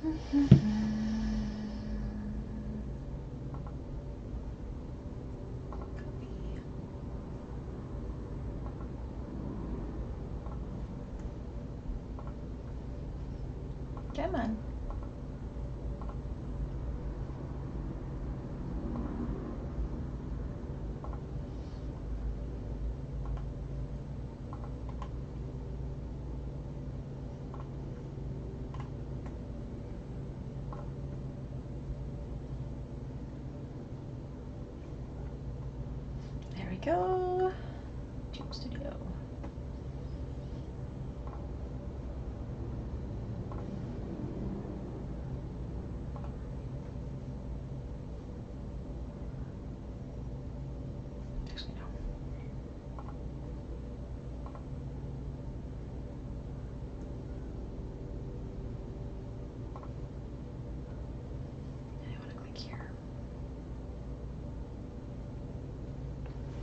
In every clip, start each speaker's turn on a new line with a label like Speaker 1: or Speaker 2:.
Speaker 1: Come on. There we go. Tube Studio.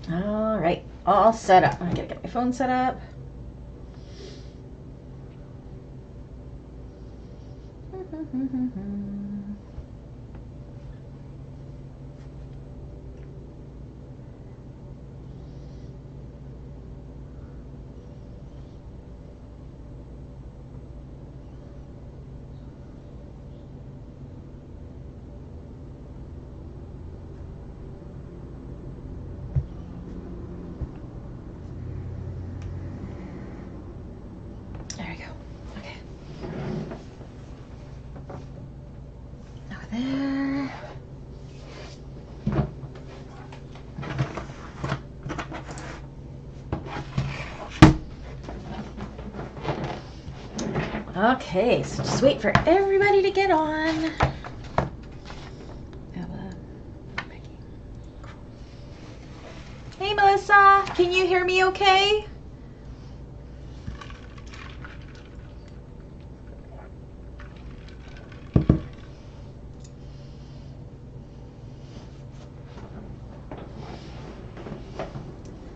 Speaker 1: All right, all set up. I gotta get my phone set up. There we go. Okay. Over there. Okay, so just wait for everybody to get on. Hey Melissa, can you hear me okay?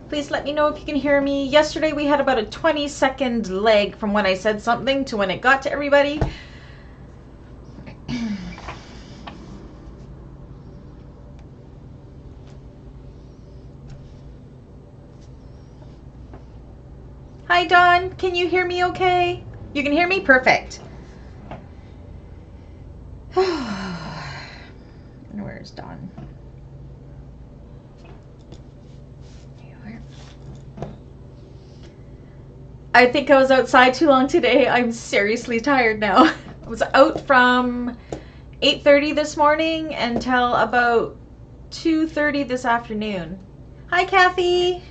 Speaker 1: Please let me know if you can hear me. Yesterday we had about a 20-second lag from when I said something to when it got to everybody. Hi Dawn, can you hear me okay? You can hear me? Perfect. Where's Dawn? I think I was outside too long today. I'm seriously tired now. I was out from 8:30 this morning until about 2:30 this afternoon. Hi, Kathy.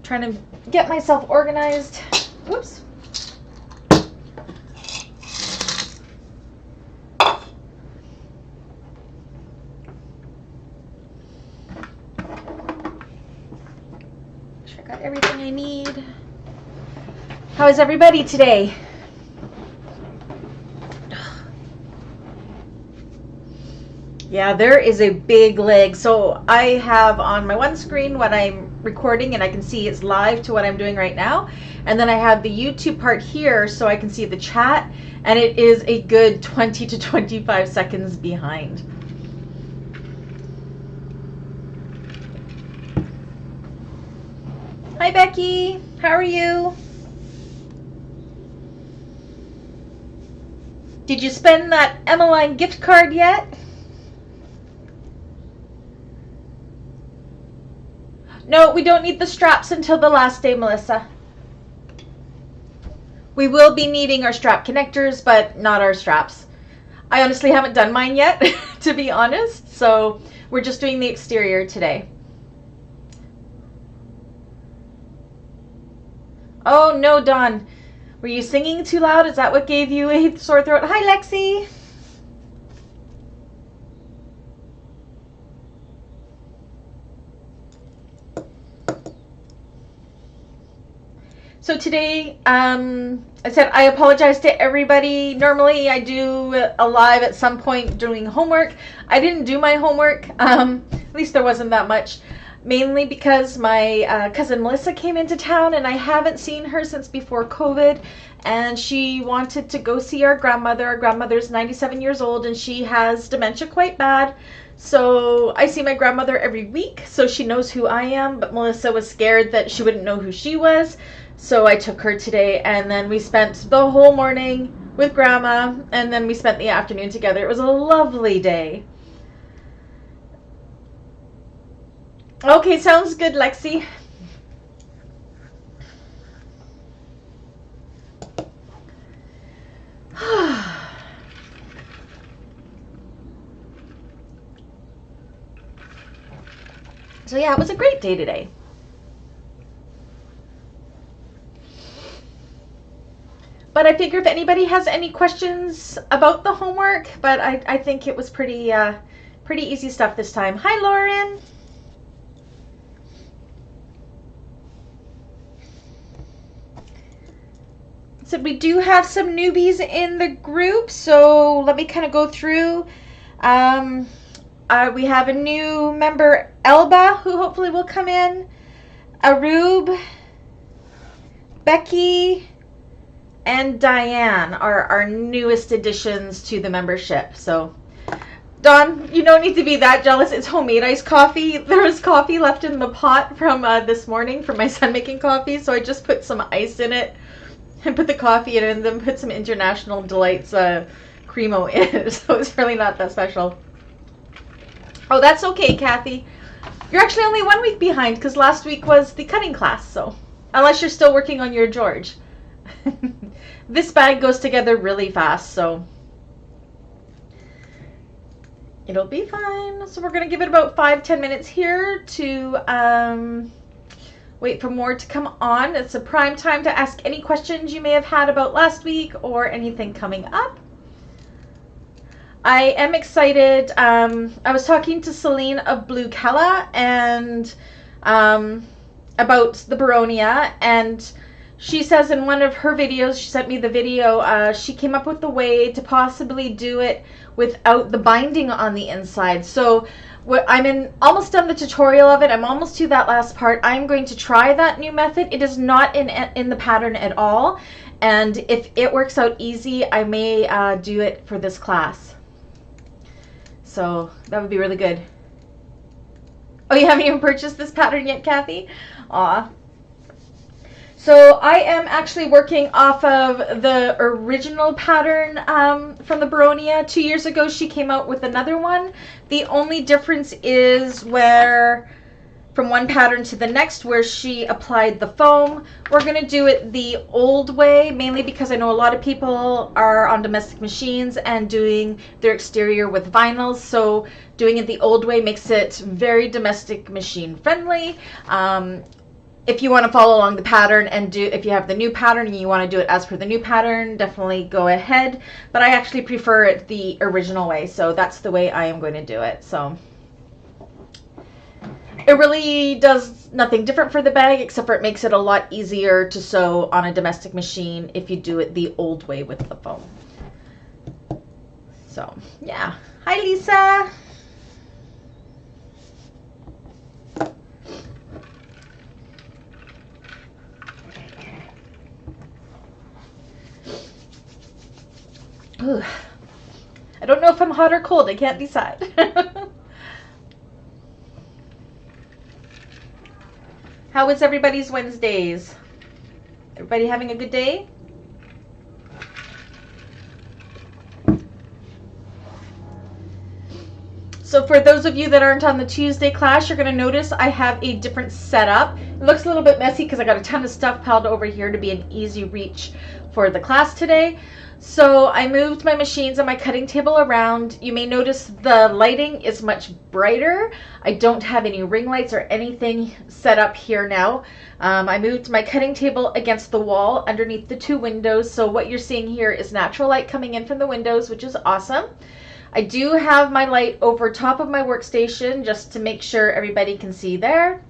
Speaker 1: Trying to get myself organized. Whoops. Got everything I need. How is everybody today? Yeah, there is a big lag. So I have on my one screen what I'm recording and I can see it's live to what I'm doing right now. And then I have the YouTube part here so I can see the chat, and it is a good 20 to 25 seconds behind. Hi Becky, how are you? Did you spend that Emmeline gift card yet? No, we don't need the straps until the last day, Melissa. We will be needing our strap connectors, but not our straps. I honestly haven't done mine yet, to be honest, so we're just doing the exterior today. Oh, no, Dawn. Were you singing too loud? Is that what gave you a sore throat? Hi, Lexi. So today, I said I apologize to everybody. Normally, I do a live at some point doing homework. I didn't do my homework least there wasn't that much. Mainly because my cousin Melissa came into town and I haven't seen her since before COVID, and she wanted to go see our grandmother. Our grandmother's 97 years old and she has dementia quite bad. So I see my grandmother every week, so she knows who I am, but Melissa was scared that she wouldn't know who she was. So I took her today, and then we spent the whole morning with Grandma, and then we spent the afternoon together. It was a lovely day. Okay, sounds good, Lexi. So yeah, it was a great day today. But I figure if anybody has any questions about the homework, but I think it was pretty easy stuff this time. Hi, Lauren. So we do have some newbies in the group, so let me kind of go through. We have a new member, Elba, who hopefully will come in. Arub, Becky, and Diane are our newest additions to the membership. So, Dawn, you don't need to be that jealous. It's homemade iced coffee. There was coffee left in the pot from this morning from my son making coffee, so I just put some ice in it and put the coffee in it and then put some International Delights Cremo in it. So it's really not that special. Oh, that's okay, Kathy. You're actually only 1 week behind because last week was the cutting class, so unless you're still working on your George. This bag goes together really fast, so it'll be fine. So we're going to give it about 5-10 minutes here to wait for more to come on. It's a prime time to ask any questions you may have had about last week or anything coming up. I am excited. I was talking to Celine of Blue Kella and about the Boronia, and she says in one of her videos, she sent me the video, she came up with a way to possibly do it without the binding on the inside. So I'm almost done the tutorial of it. I'm almost to that last part. I'm going to try that new method. It is not in the pattern at all. And if it works out easy, I may do it for this class. So that would be really good. Oh, you haven't even purchased this pattern yet, Kathy? Aw. So I am actually working off of the original pattern from the Boronia. 2 years ago, she came out with another one. The only difference is where from one pattern to the next where she applied the foam. We're going to do it the old way, mainly because I know a lot of people are on domestic machines and doing their exterior with vinyls. So doing it the old way makes it very domestic machine friendly. If you want to follow along the pattern and if you have the new pattern and you want to do it as per the new pattern, definitely go ahead. But I actually prefer it the original way, so that's the way I am going to do it. So it really does nothing different for the bag, except for it makes it a lot easier to sew on a domestic machine if you do it the old way with the foam. So yeah. Hi, Lisa. Ooh. I don't know if I'm hot or cold. I can't decide. How was everybody's Wednesdays? Everybody having a good day? So for those of you that aren't on the Tuesday class, you're going to notice I have a different setup. It looks a little bit messy because I got a ton of stuff piled over here to be an easy reach for the class today. So I moved my machines and my cutting table around. You may notice the lighting is much brighter. I don't have any ring lights or anything set up here now. I moved my cutting table against the wall underneath the two windows. So what you're seeing here is natural light coming in from the windows, which is awesome. I do have my light over top of my workstation just to make sure everybody can see there.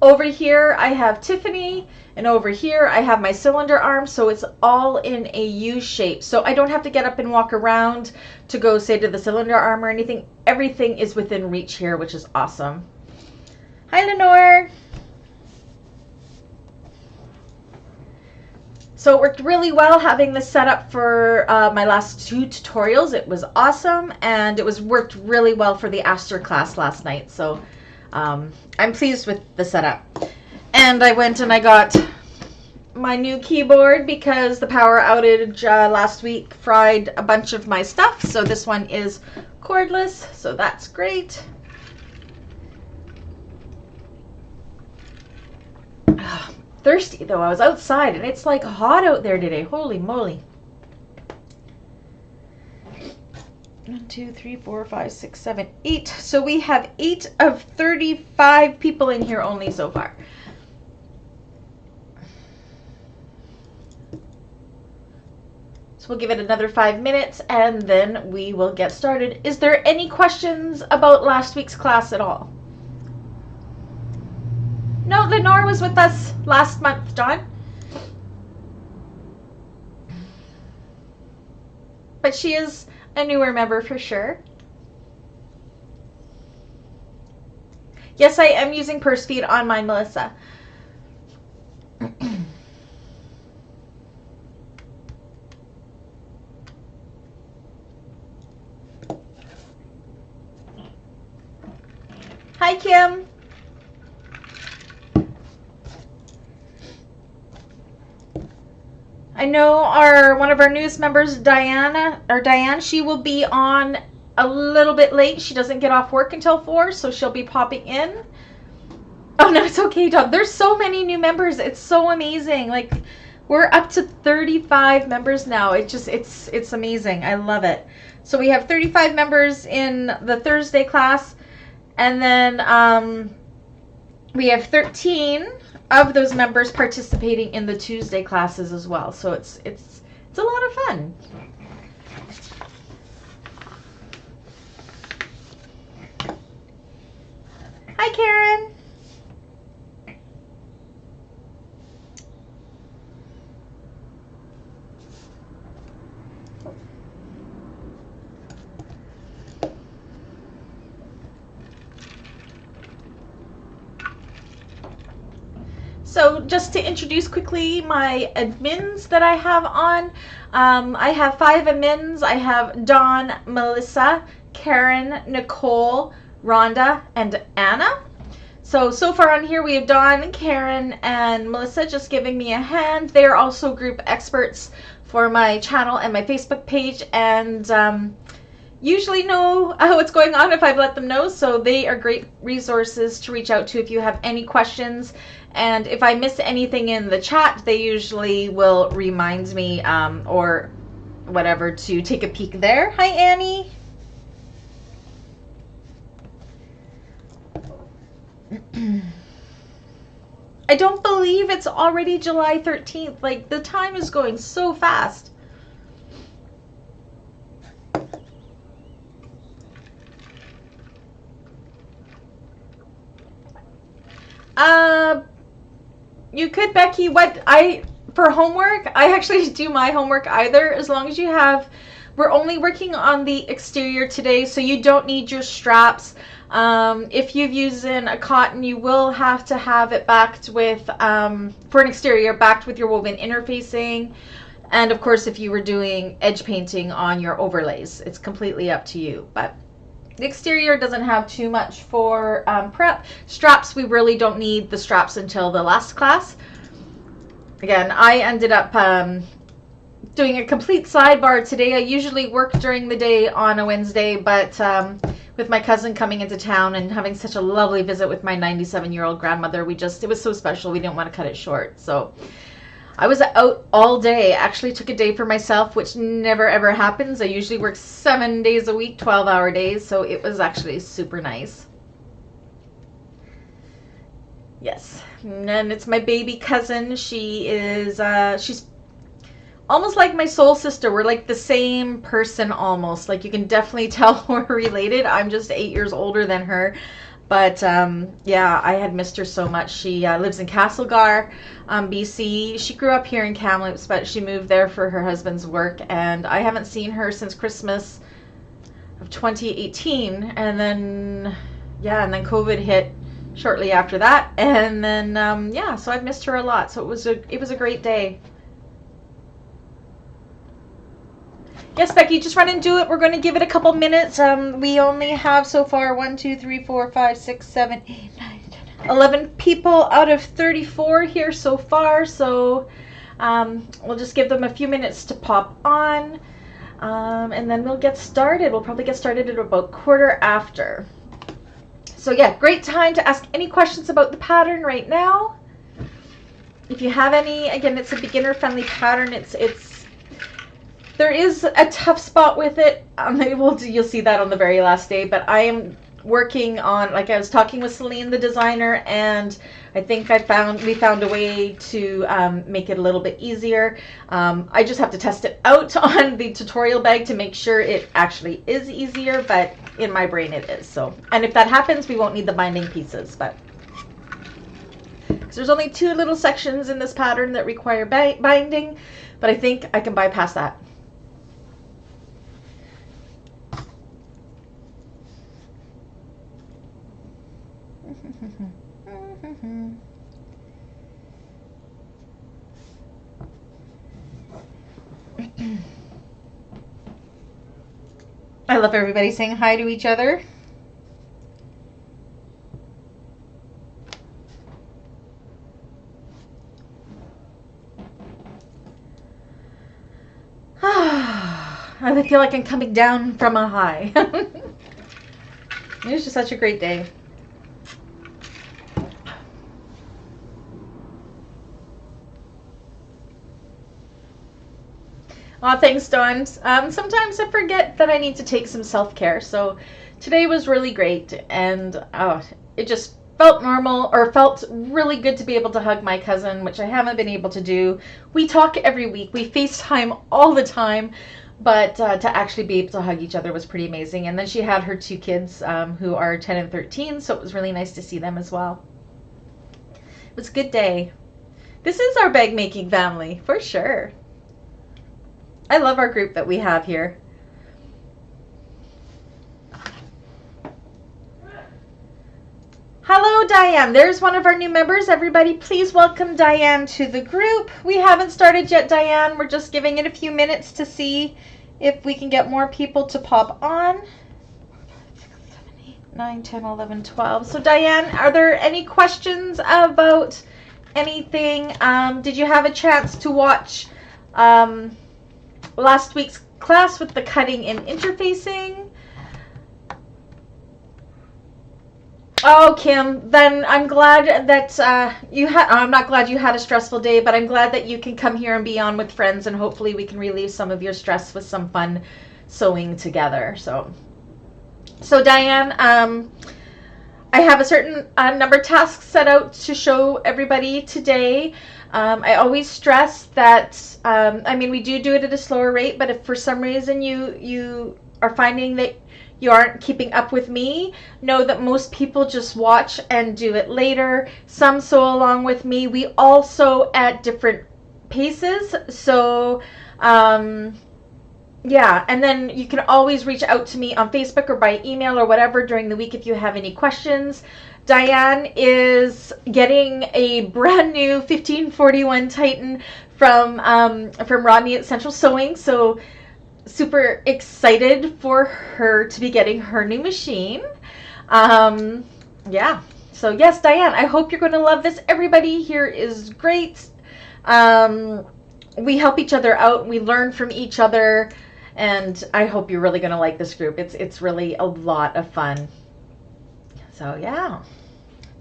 Speaker 1: Over here I have Tiffany, and over here I have my cylinder arm, so it's all in a U shape. So I don't have to get up and walk around to go say to the cylinder arm or anything. Everything is within reach here, which is awesome. Hi, Lenore. So it worked really well having this set up for my last 2 tutorials. It was awesome, and it worked really well for the Aster class last night. So I'm pleased with the setup. And I went and I got my new keyboard because the power outage last week fried a bunch of my stuff. So this one is cordless, so that's great. Thirsty though. I was outside and it's like hot out there today. Holy moly. 1, 2, 3, 4, 5, 6, 7, 8. So we have 8 of 35 people in here only so far. So we'll give it another 5 minutes and then we will get started. Is there any questions about last week's class at all? No, Lenore was with us last month, John. But she is a newer member for sure. Yes, I am using purse feed on mine, Melissa. Hi, Kim. I know one of our newest members, Diane, she will be on a little bit late. She doesn't get off work until 4, so she'll be popping in. Oh no, it's okay, Tom. There's so many new members. It's so amazing. Like, we're up to 35 members now. It's amazing. I love it. So we have 35 members in the Thursday class, and then we have 13 of those members participating in the Tuesday classes as well. So it's a lot of fun. Hi, Karen. So just to introduce quickly my admins that I have on, I have 5 admins. I have Dawn, Melissa, Karen, Nicole, Rhonda, and Anna. So far on here we have Dawn, Karen, and Melissa just giving me a hand. They are also group experts for my channel and my Facebook page, and usually know what's going on if I've let them know. So they are great resources to reach out to if you have any questions. And if I miss anything in the chat, they usually will remind me or whatever to take a peek there. Hi, Annie. I don't believe it's already July 13th. Like, the time is going so fast. You could, Becky. For homework, I actually do my homework either, as long as you have, we're only working on the exterior today, so you don't need your straps. If you've used a cotton, you will have to have it backed with, for an exterior, backed with your woven interfacing. And of course, if you were doing edge painting on your overlays, it's completely up to you. But the exterior doesn't have too much for prep. Straps, we really don't need the straps until the last class. Again, I ended up doing a complete sidebar today. I usually work during the day on a Wednesday, but with my cousin coming into town and having such a lovely visit with my 97-year-old grandmother, it was so special, we didn't want to cut it short. So I was out all day. Actually took a day for myself, which never ever happens. I usually work 7 days a week, 12-hour days, so it was actually super nice. Yes, and it's my baby cousin. She is, she's almost like my soul sister. We're like the same person almost. Like, you can definitely tell we're related. I'm just 8 years older than her. But yeah, I had missed her so much. She lives in Castlegar, BC. She grew up here in Kamloops, but she moved there for her husband's work, and I haven't seen her since Christmas of 2018. And then, yeah, and then COVID hit shortly after that, and then yeah, so I've missed her a lot. So it was a great day. Yes, Becky, just run and do it. We're going to give it a couple minutes. We only have so far 1, 2, 3, 4, 5, 6, 7, 8, 9, 10, 11 people out of 34 here so far. So we'll just give them a few minutes to pop on, and then we'll get started. We'll probably get started at about 1:15. So yeah, great time to ask any questions about the pattern right now. If you have any, again, it's a beginner-friendly pattern. There is a tough spot with it. You'll see that on the very last day, but I am working on, like I was talking with Celine, the designer, and I think we found a way to make it a little bit easier. I just have to test it out on the tutorial bag to make sure it actually is easier, but in my brain it is. So, and if that happens, we won't need the binding pieces, but because there's only 2 little sections in this pattern that require binding, but I think I can bypass that. I love everybody saying hi to each other. I feel like I'm coming down from a high. It was just such a great day. Oh, thanks, Dawn. Sometimes I forget that I need to take some self-care. So today was really great, and it just felt normal, or felt really good to be able to hug my cousin, which I haven't been able to do. We talk every week. We FaceTime all the time, but to actually be able to hug each other was pretty amazing. And then she had her 2 kids who are 10 and 13, so it was really nice to see them as well. It was a good day. This is our bag making family, for sure. I love our group that we have here. Hello, Diane. There's one of our new members. Everybody, please welcome Diane to the group. We haven't started yet, Diane. We're just giving it a few minutes to see if we can get more people to pop on. 9, 10, 11, 12. So, Diane, are there any questions about anything? Did you have a chance to watch last week's class with the cutting and interfacing? Oh, Kim, then I'm glad that I'm not glad you had a stressful day, but I'm glad that you can come here and be on with friends, and hopefully we can relieve some of your stress with some fun sewing together. So Diane, I have a certain number of tasks set out to show everybody today. I always stress that, I mean, we do it at a slower rate, but if for some reason you are finding that you aren't keeping up with me, know that most people just watch and do it later. Some sew along with me. We all sew at different paces. So, yeah, and then you can always reach out to me on Facebook or by email or whatever during the week if you have any questions. Diane is getting a brand new 1541 Titan from Rodney at Central Sewing, so super excited for her to be getting her new machine. Yeah, so yes, Diane, I hope you're going to love this. Everybody here is great. We help each other out, we learn from each other, and I hope you're really going to like this group. It's really a lot of fun. So yeah,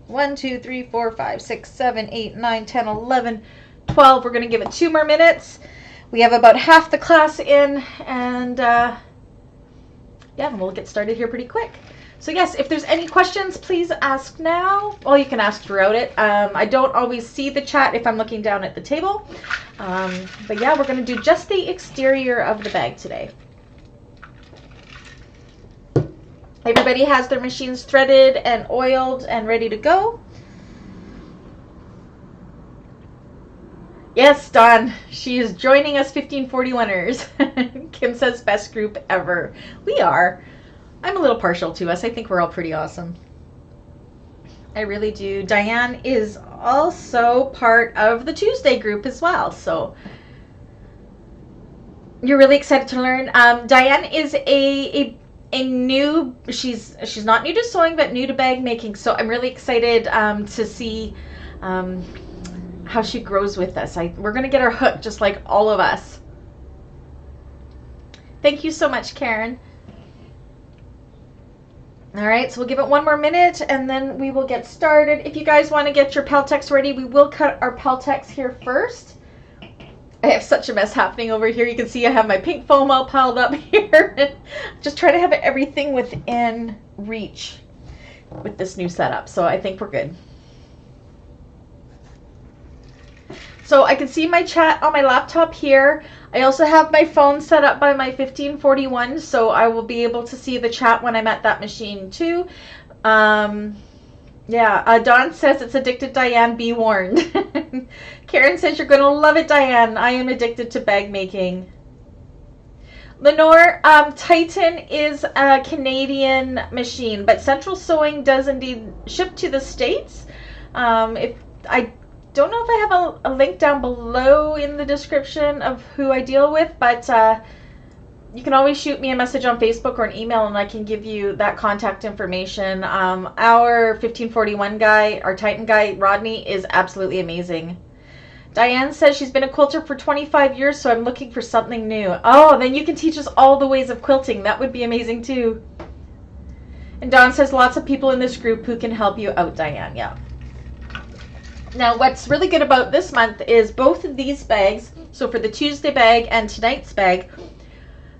Speaker 1: 1, 2, 3, 4, 5, 6, 7, 8, 9, 10, 11, 12. We're going to give it 2 more minutes. We have about half the class in, and yeah, we'll get started here pretty quick. So yes, if there's any questions, please ask now. Well, you can ask throughout it. I don't always see the chat if I'm looking down at the table. But yeah, we're going to do just the exterior of the bag today. Everybody has their machines threaded and oiled and ready to go. Yes, Dawn. She is joining us 1541ers. Kim says best group ever. We are. I'm a little partial to us. I think we're all pretty awesome. I really do. Diane is also part of the Tuesday group as well. So you're really excited to learn. Diane is a new, she's not new to sewing, but new to bag making. So I'm really excited to see how she grows with us. We're going to get her hooked just like all of us. Thank you so much, Karen. All right, so we'll give it one more minute and then we will get started. If you guys want to get your Peltex ready, we will cut our Peltex here first. I have such a mess happening over here. You can see I have my pink foam all piled up here. Just try to have everything within reach with this new setup. So I think we're good. So I can see my chat on my laptop here. I also have my phone set up by my 1541, so I will be able to see the chat when I'm at that machine too. Dawn says it's addicted, Diane, be warned. Karen says you're going to love it, Diane. I am addicted to bag making. Lenore, Titan is a Canadian machine, but Central Sewing does indeed ship to the States. If I don't know if I have a link down below in the description of who I deal with, but you can always shoot me a message on Facebook or an email and I can give you that contact information. Our 1541 guy, our Titan guy, Rodney, is absolutely amazing. Diane says she's been a quilter for 25 years, so I'm looking for something new. Oh, then you can teach us all the ways of quilting. That would be amazing too. And Dawn says lots of people in this group who can help you out, Diane. Yeah. Now, what's really good about this month is both of these bags, so for the Tuesday bag and tonight's bag,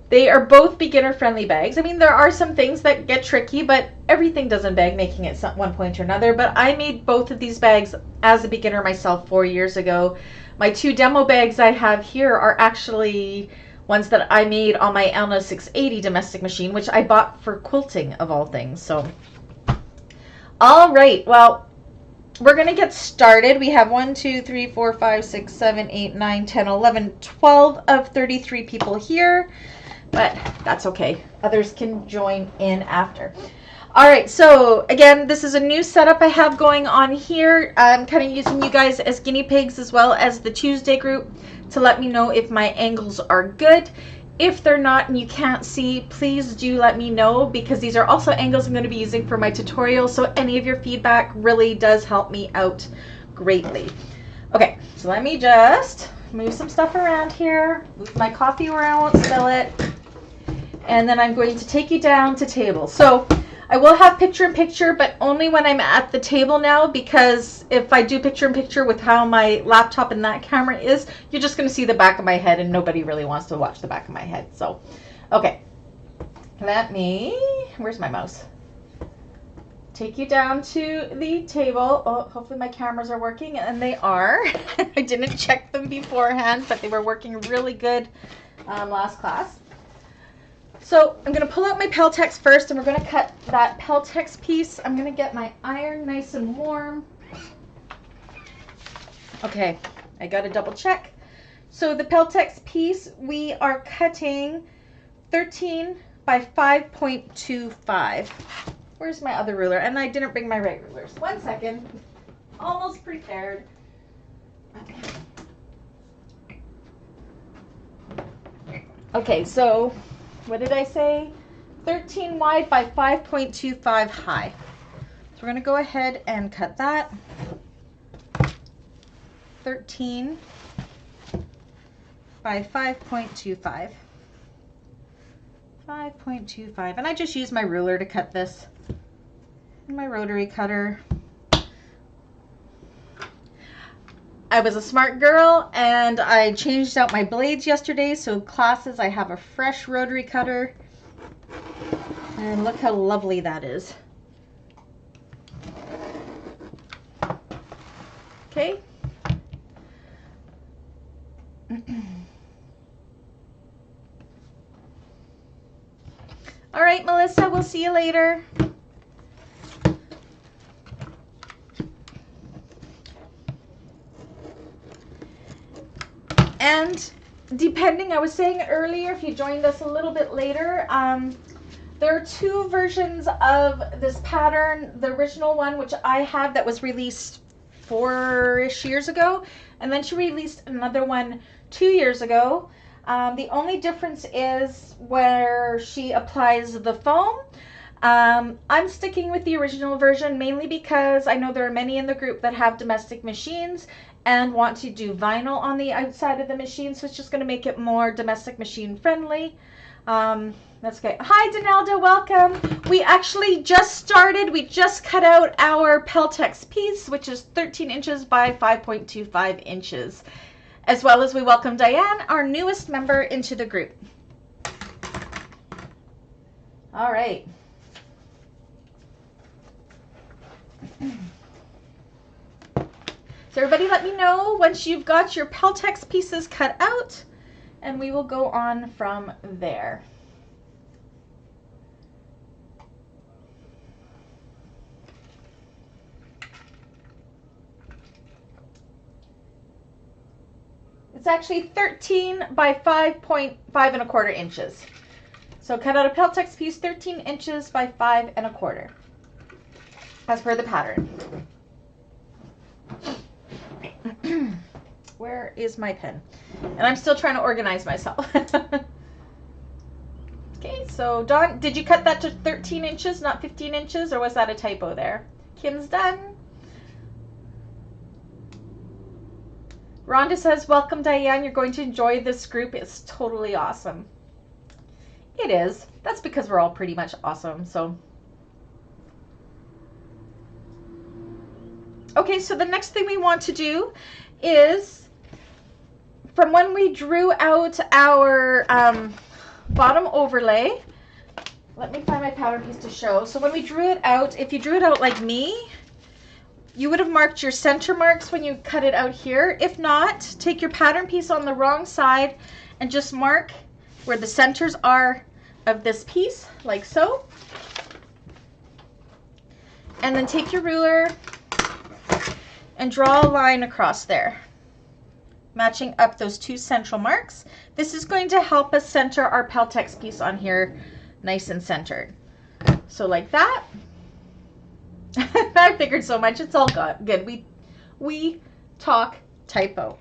Speaker 1: they are both beginner-friendly bags. I mean, there are some things that get tricky, but everything does in bag making at one point or another. But I made both of these bags as a beginner myself 4 years ago. My two demo bags I have here are actually ones that I made on my Elna 680 domestic machine, which I bought for quilting, of all things. So, all right, well, we're going to get started. We have 1, 2, 3, 4, 5, 6, 7, 8, 9, 10, 11, 12 of 33 people here, but that's okay. Others can join in after. All right, so again, this is a new setup I have going on here. I'm kind of using you guys as guinea pigs as well as the Tuesday group to let me know if my angles are good. If they're not and you can't see, please do let me know, because these are also angles I'm going to be using for my tutorial, so any of your feedback really does help me out greatly. Okay, so let me just move some stuff around here, move my coffee where I won't spill it, and then I'm going to take you down to table. So I will have picture-in-picture, but only when I'm at the table now, because if I do picture-in-picture with how my laptop and that camera is, you're just going to see the back of my head, and nobody really wants to watch the back of my head. So, okay. Let me, where's my mouse? Take you down to the table. Oh, hopefully my cameras are working, and they are. I didn't check them beforehand, but they were working really good last class. So I'm going to pull out my Peltex first, and we're going to cut that Peltex piece. I'm going to get my iron nice and warm. Okay, I got to double check. So the Peltex piece, we are cutting 13 by 5.25. Where's my other ruler? And I didn't bring my right rulers. 1 second. Almost prepared. Okay, so what did I say? 13 wide by 5.25 high. So we're going to go ahead and cut that. 13 by 5.25. 5.25. And I just use my ruler to cut this. And my rotary cutter. I was a smart girl and I changed out my blades yesterday, so classes I have a fresh rotary cutter, and look how lovely that is. Okay. All right, Melissa, we'll We'll see you later. And depending, I was saying earlier, if you joined us a little bit later, there are two versions of this pattern. The original one, which I have, that was released 4-ish years ago, and then she released another one 2 years ago. The only difference is where she applies the foam. I'm sticking with the original version mainly because I know there are many in the group that have domestic machines and want to do vinyl on the outside of the machine, so it's just going to make it more domestic machine friendly. That's okay. Hi Donalda, welcome. We actually just started. We just cut out our Peltex piece, which is 13 inches by 5.25 inches. As well as we welcome Diane, our newest member, into the group. All right. So everybody let me know once you've got your Peltex pieces cut out, and we will go on from there. It's actually 13 by 5.5 inches. So cut out a Peltex piece 13 inches by 5.25, as per the pattern. Where is my pen? And I'm still trying to organize myself. Okay, so Dawn, did you cut that to 13 inches, not 15 inches, or was that a typo there? Kim's done. Rhonda says, welcome Diane, you're going to enjoy this group. It's totally awesome. It is. That's because we're all pretty much awesome, so. Okay, so the next thing we want to do is, from when we drew out our bottom overlay, let me find my pattern piece to show. So when we drew it out, if you drew it out like me, you would have marked your center marks when you cut it out here. If not, take your pattern piece on the wrong side and just mark where the centers are of this piece, like so. And then take your ruler and draw a line across there, matching up those two central marks. This is going to help us center our Peltex piece on here nice and centered. So like that. I figured so much. It's all good. We talk typo.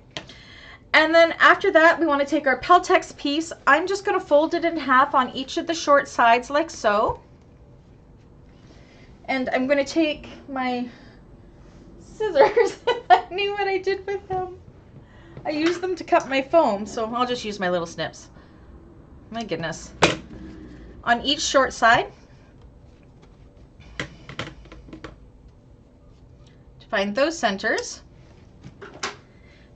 Speaker 1: And then after that, we want to take our Peltex piece. I'm just going to fold it in half on each of the short sides like so. And I'm going to take my scissors. I knew what I did with them. I used them to cut my foam, so I'll just use my little snips. My goodness. On each short side. Find those centers.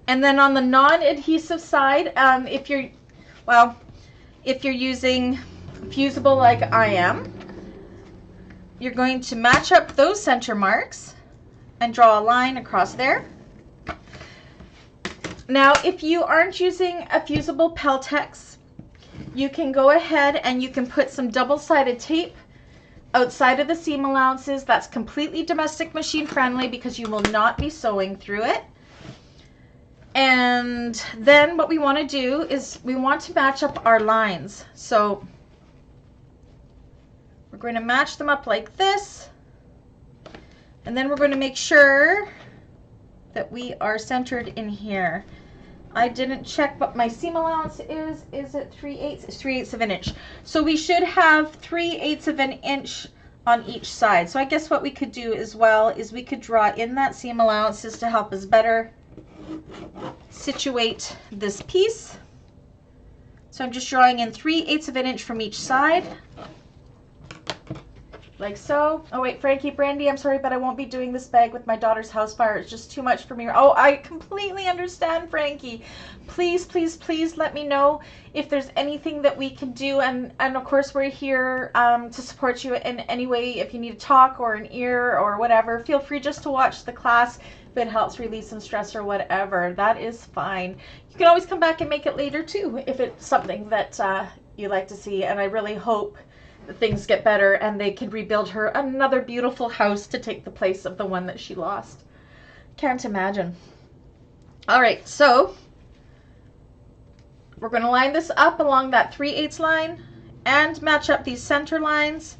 Speaker 1: And then on the non-adhesive side, if you're using fusible like I am, you're going to match up those center marks and draw a line across there. Now, if you aren't using a fusible Peltex, you can go ahead and you can put some double-sided tape outside of the seam allowances. That's completely domestic machine friendly because you will not be sewing through it. And then what we want to do is we want to match up our lines. So we're going to match them up like this. And then we're going to make sure that we are centered in here. I didn't check what my seam allowance is. Is it 3/8? It's 3/8 of an inch. So we should have 3/8 of an inch on each side. So I guess what we could do as well is we could draw in that seam allowances to help us better situate this piece. So I'm just drawing in 3/8 of an inch from each side. Like so. Oh wait, Frankie, Brandy, I'm sorry, but I won't be doing this bag with my daughter's house fire. It's just too much for me. Oh, I completely understand, Frankie. Please, please, please let me know if there's anything that we can do. And of course, we're here to support you in any way. If you need to talk or an ear or whatever, feel free just to watch the class. If it helps release some stress or whatever, that is fine. You can always come back and make it later too, if it's something that you like to see. And I really hope things get better and they can rebuild her another beautiful house to take the place of the one that she lost. Can't imagine. All right, so we're going to line this up along that 3/8 line and match up these center lines.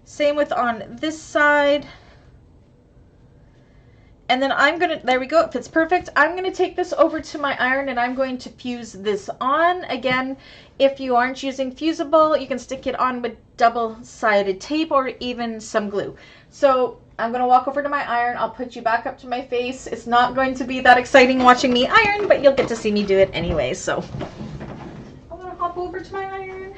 Speaker 1: Same with on this side. And then I'm going to, there we go, it fits perfect. I'm going to take this over to my iron and I'm going to fuse this on. Again, if you aren't using fusible, you can stick it on with double-sided tape or even some glue. So I'm going to walk over to my iron. I'll put you back up to my face. It's not going to be that exciting watching me iron, but you'll get to see me do it anyway. So I'm going to hop over to my iron.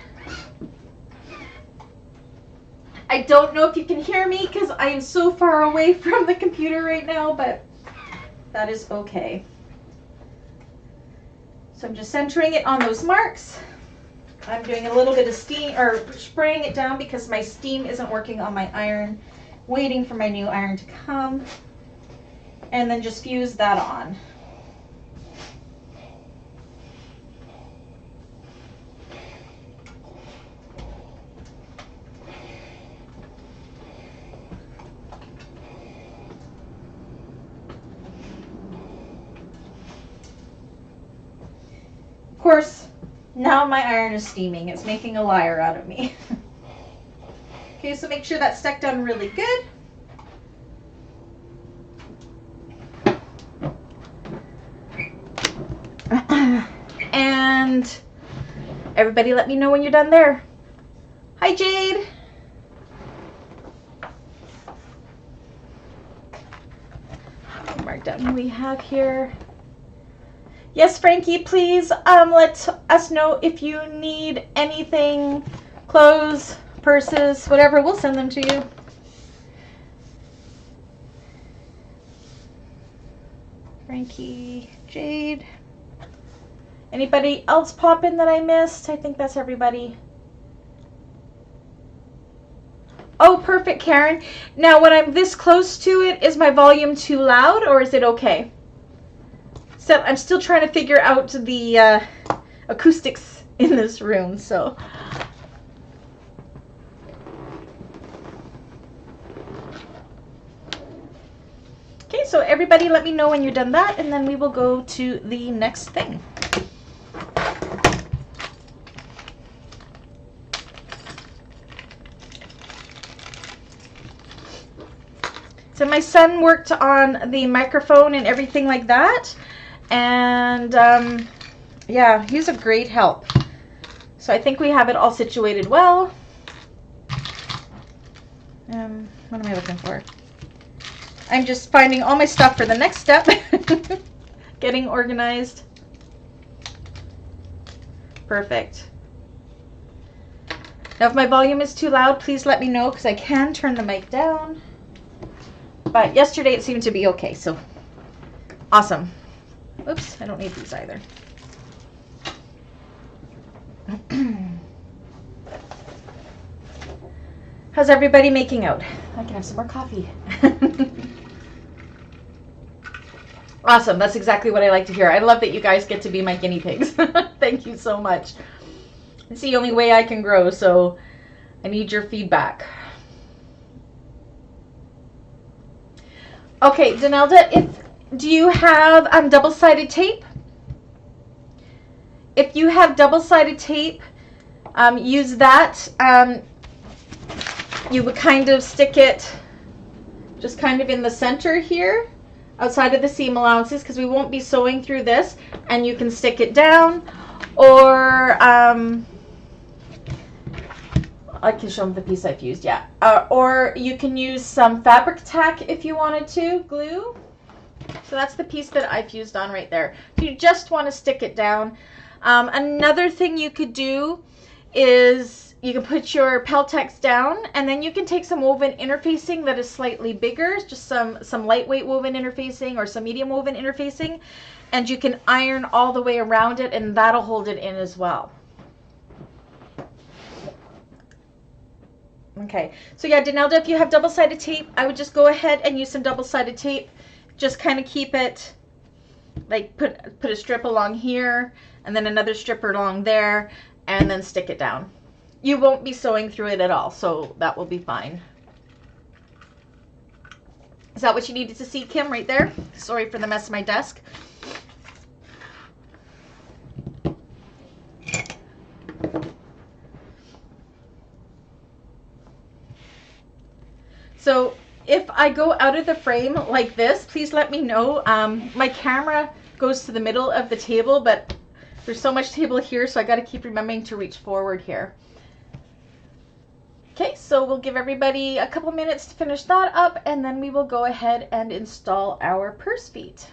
Speaker 1: I don't know if you can hear me because I am so far away from the computer right now, but that is okay. So I'm just centering it on those marks. I'm doing a little bit of steam, or spraying it down because my steam isn't working on my iron. Waiting for my new iron to come. And then just fuse that on. Of course, now my iron is steaming. It's making a liar out of me. Okay, so make sure that's stuck down really good. And everybody let me know when you're done there. Hi, Jade. Mark down who we have here. Yes, Frankie, please let us know if you need anything, clothes, purses, whatever, we'll send them to you. Frankie, Jade. Anybody else pop in that I missed? I think that's everybody. Oh, perfect, Karen. Now, when I'm this close to it, is my volume too loud or is it okay? So I'm still trying to figure out the acoustics in this room, so. Okay, so everybody let me know when you're done that, and then we will go to the next thing. So my son worked on the microphone and everything like that. And yeah, he's a great help. So I think we have it all situated well. What am I looking for? I'm just finding all my stuff for the next step. Getting organized. Perfect. Now if my volume is too loud, please let me know because I can turn the mic down. But yesterday it seemed to be okay, so awesome. Oops, I don't need these either. How's everybody making out? I can have some more coffee. Awesome, that's exactly what I like to hear. I love that you guys get to be my guinea pigs. Thank you so much. It's the only way I can grow, so I need your feedback. Okay, Donelda, do you have double-sided tape? If you have double-sided tape, use that. You would kind of stick it just kind of in the center here, outside of the seam allowances, because we won't be sewing through this, and you can stick it down, or I can show them the piece I've used, yeah. Or you can use some fabric tack if you wanted to, glue. So that's the piece that I've used on right there. If you just want to stick it down. Another thing you could do is you can put your Peltex down, and then you can take some woven interfacing that is slightly bigger, just some lightweight woven interfacing or some medium woven interfacing, and you can iron all the way around it, and that'll hold it in as well. Okay, so yeah, Donelda, if you have double-sided tape, I would just go ahead and use some double-sided tape. Just kind of keep it, like put a strip along here, and then another strip along there, and then stick it down. you won't be sewing through it at all, so that will be fine. Is that what you needed to see, Kim, right there? Sorry for the mess of my desk. So if I go out of the frame like this, please let me know. My camera goes to the middle of the table, but there's so much table here, so I got to keep remembering to reach forward here. Okay, so we'll give everybody a couple minutes to finish that up, and then we will go ahead and install our purse feet.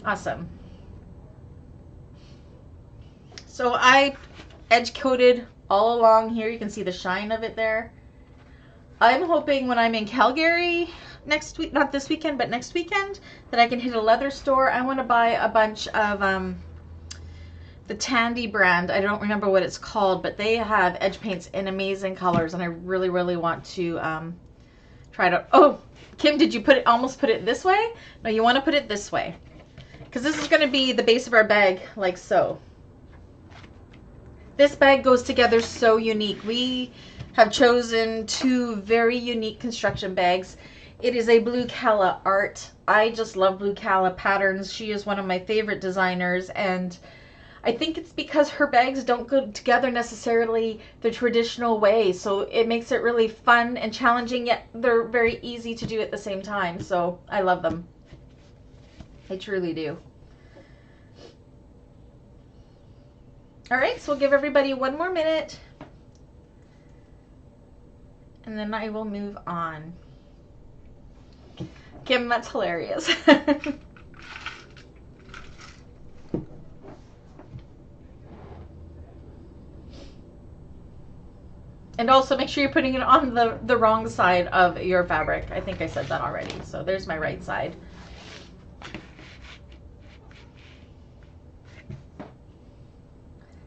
Speaker 1: Awesome. So I edge coated all along here. You can see the shine of it there. I'm hoping when I'm in Calgary next week, not this weekend, but next weekend, that I can hit a leather store. I want to buy a bunch of the Tandy brand. I don't remember what it's called, but they have edge paints in amazing colors, and I really, really want to try it out. Oh, Kim, did you almost put it this way? No, you want to put it this way, because this is going to be the base of our bag, like so. This bag goes together so unique. We have chosen two very unique construction bags. It is a Blue Calla art. I just love Blue Calla patterns. She is one of my favorite designers, and I think it's because her bags don't go together necessarily the traditional way, so it makes it really fun and challenging, yet they're very easy to do at the same time. So I love them. I truly do. All right, so we'll give everybody one more minute, and then I will move on. Kim, that's hilarious. And also make sure you're putting it on the wrong side of your fabric. I think I said that already. So there's my right side.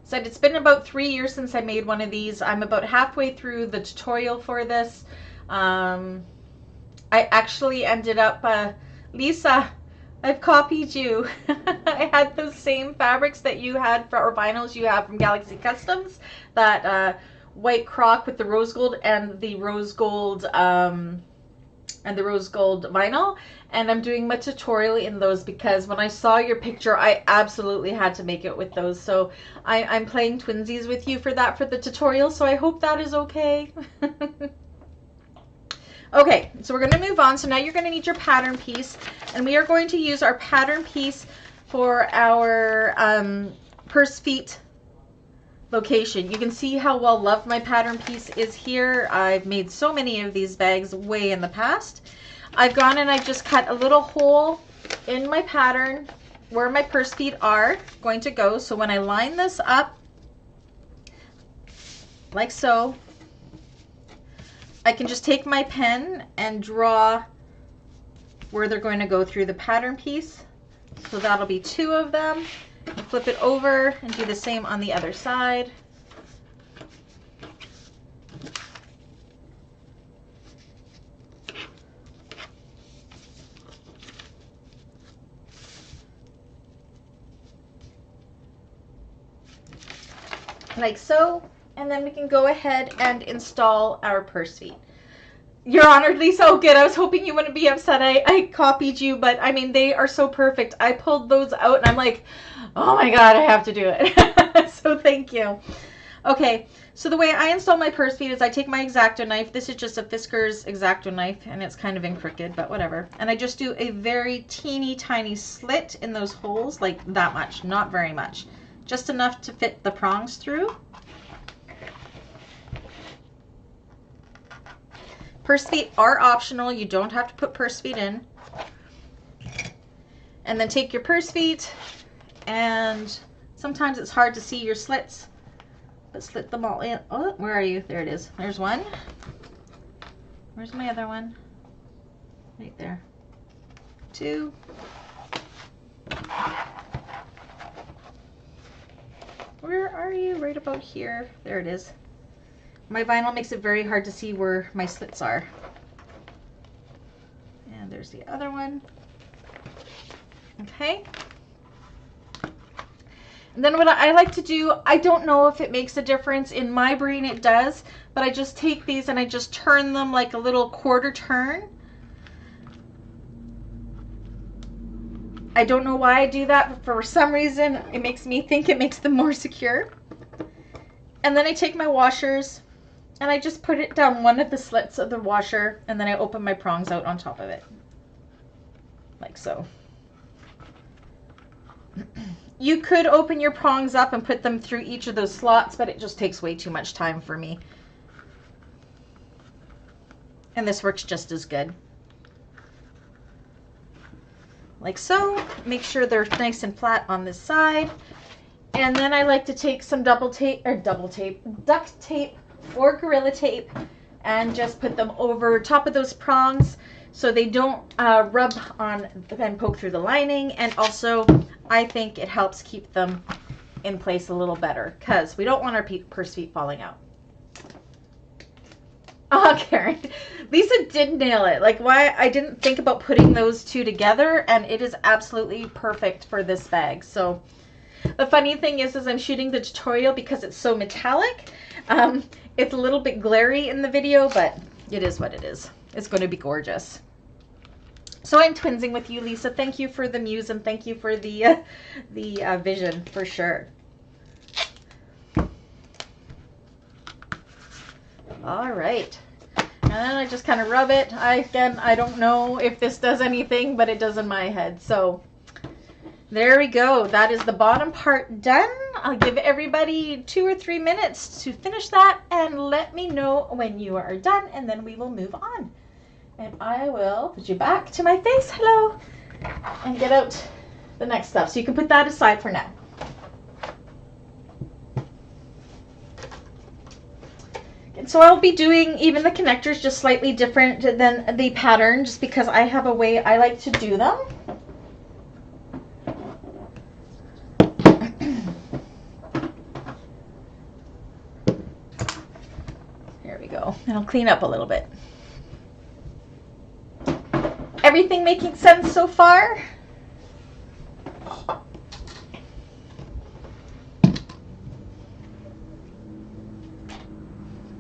Speaker 1: Said it's been about 3 years since I made one of these. I'm about halfway through the tutorial for this. I actually ended up, Lisa, I've copied you. I had those same fabrics that you had, or vinyls you have from Galaxy Customs, that white croc with the rose gold and the rose gold vinyl, and I'm doing my tutorial in those because when I saw your picture, I absolutely had to make it with those. So I'm playing twinsies with you for that, for the tutorial, so I hope that is okay. Okay, so we're going to move on. So now you're going to need your pattern piece, and we are going to use our pattern piece for our purse feet location. You can see how well loved my pattern piece is here. I've made so many of these bags way in the past. I've gone and I've just cut a little hole in my pattern where my purse feet are going to go. So when I line this up like so, I can just take my pen and draw where they're going to go through the pattern piece. So that'll be 2 of them. And flip it over and do the same on the other side. Like so, and then we can go ahead and install our purse feet. You're honored, Lisa. Oh, good. I was hoping you wouldn't be upset I copied you, but I mean, they are so perfect. I pulled those out and I'm like, oh my God, I have to do it. So thank you. Okay, so the way I install my purse feet is I take my X-Acto knife. This is just a Fisker's X-Acto knife, and it's kind of in crooked, but whatever. And I just do a very teeny tiny slit in those holes, like that much, not very much. Just enough to fit the prongs through. Purse feet are optional. You don't have to put purse feet in. And then take your purse feet, and sometimes it's hard to see your slits, but slit them all in. Oh, where are you? There it is. There's one. Where's my other one? Right there. 2. Where are you? Right about here. There it is. My vinyl makes it very hard to see where my slits are. there's the other one. Okay. And then what I like to do, I don't know if it makes a difference. In my brain it does, but I just take these and I just turn them like a little quarter turn. I don't know why I do that, but for some reason it makes me think it makes them more secure. And then I take my washers and I just put it down one of the slits of the washer, and then I open my prongs out on top of it. Like so. You could open your prongs up and put them through each of those slots, but it just takes way too much time for me. And this works just as good. Like so. Make sure they're nice and flat on this side. And then I like to take some duct tape or Gorilla Tape and just put them over top of those prongs so they don't rub on and poke through the lining. And also, I think it helps keep them in place a little better because we don't want our purse feet falling out. Oh, Karen, Lisa did nail it. Like, why I didn't think about putting those two together, and it is absolutely perfect for this bag. So the funny thing is I'm shooting the tutorial because it's so metallic. It's a little bit glary in the video, but it is what it is. It's going to be gorgeous. So I'm twinsing with you, Lisa. Thank you for the muse and thank you for the vision for sure. All right. And then I just kind of rub it. Again, I don't know if this does anything, but it does in my head. So there we go. That is the bottom part done. I'll give everybody 2 or 3 minutes to finish that and let me know when you are done, and then we will move on. And I will put you back to my face, hello, and get out the next stuff. So you can put that aside for now. And so I'll be doing even the connectors just slightly different than the pattern, just because I have a way I like to do them. And I'll clean up a little bit. Everything making sense so far?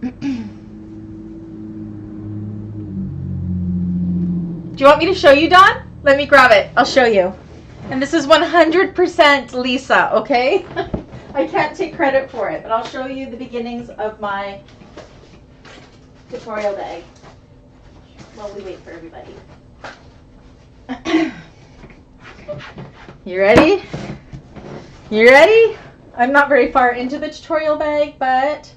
Speaker 1: Do you want me to show you, Dawn? Let me grab it. I'll show you. And this is 100% Lisa, okay? I can't take credit for it, but I'll show you the beginnings of my tutorial bag while we wait for everybody. You ready? You ready? I'm not very far into the tutorial bag, but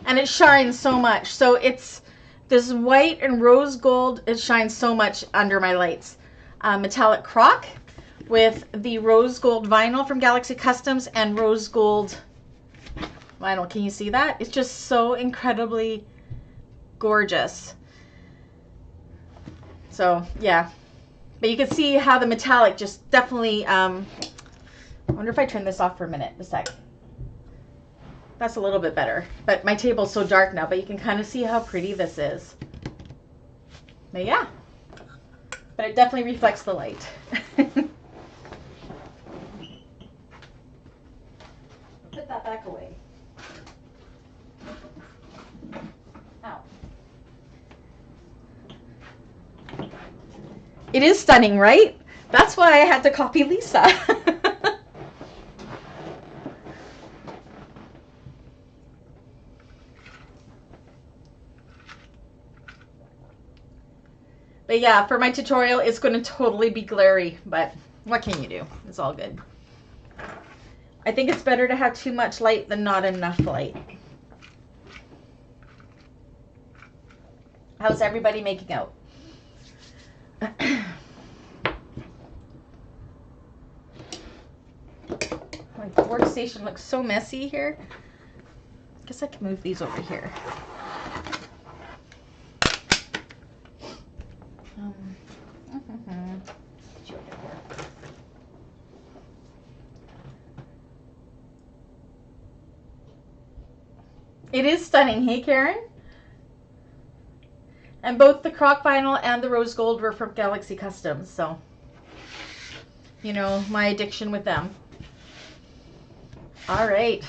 Speaker 1: and it shines so much. So it's this white and rose gold. It shines so much under my lights. Metallic croc with the rose gold vinyl from Galaxy Customs and rose gold vinyl. Can you see that? It's just so incredibly gorgeous. So yeah, but you can see how the metallic just definitely I wonder if I turn this off for a minute, a sec. That's a little bit better, but my table's so dark now, but you can kind of see how pretty this is. But yeah, but it definitely reflects the light. Put that back away. Ow. It is stunning, right? That's why I had to copy Lisa. But yeah, for my tutorial, it's going to totally be glary, but what can you do? It's all good. I think it's better to have too much light than not enough light. How's everybody making out? My workstation looks so messy here. I guess I can move these over here. It is stunning. Hey, Karen. And both the croc vinyl and the rose gold were from Galaxy Customs, so you know my addiction with them. All right.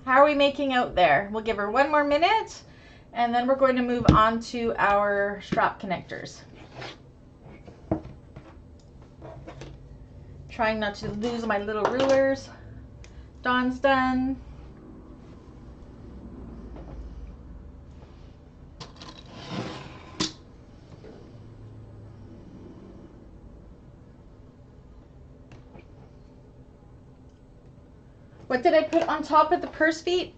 Speaker 1: How are we making out there? We'll give her 1 more minute, and then we're going to move on to our strap connectors. Trying not to lose my little rulers. Dawn's done. What did I put on top of the purse feet?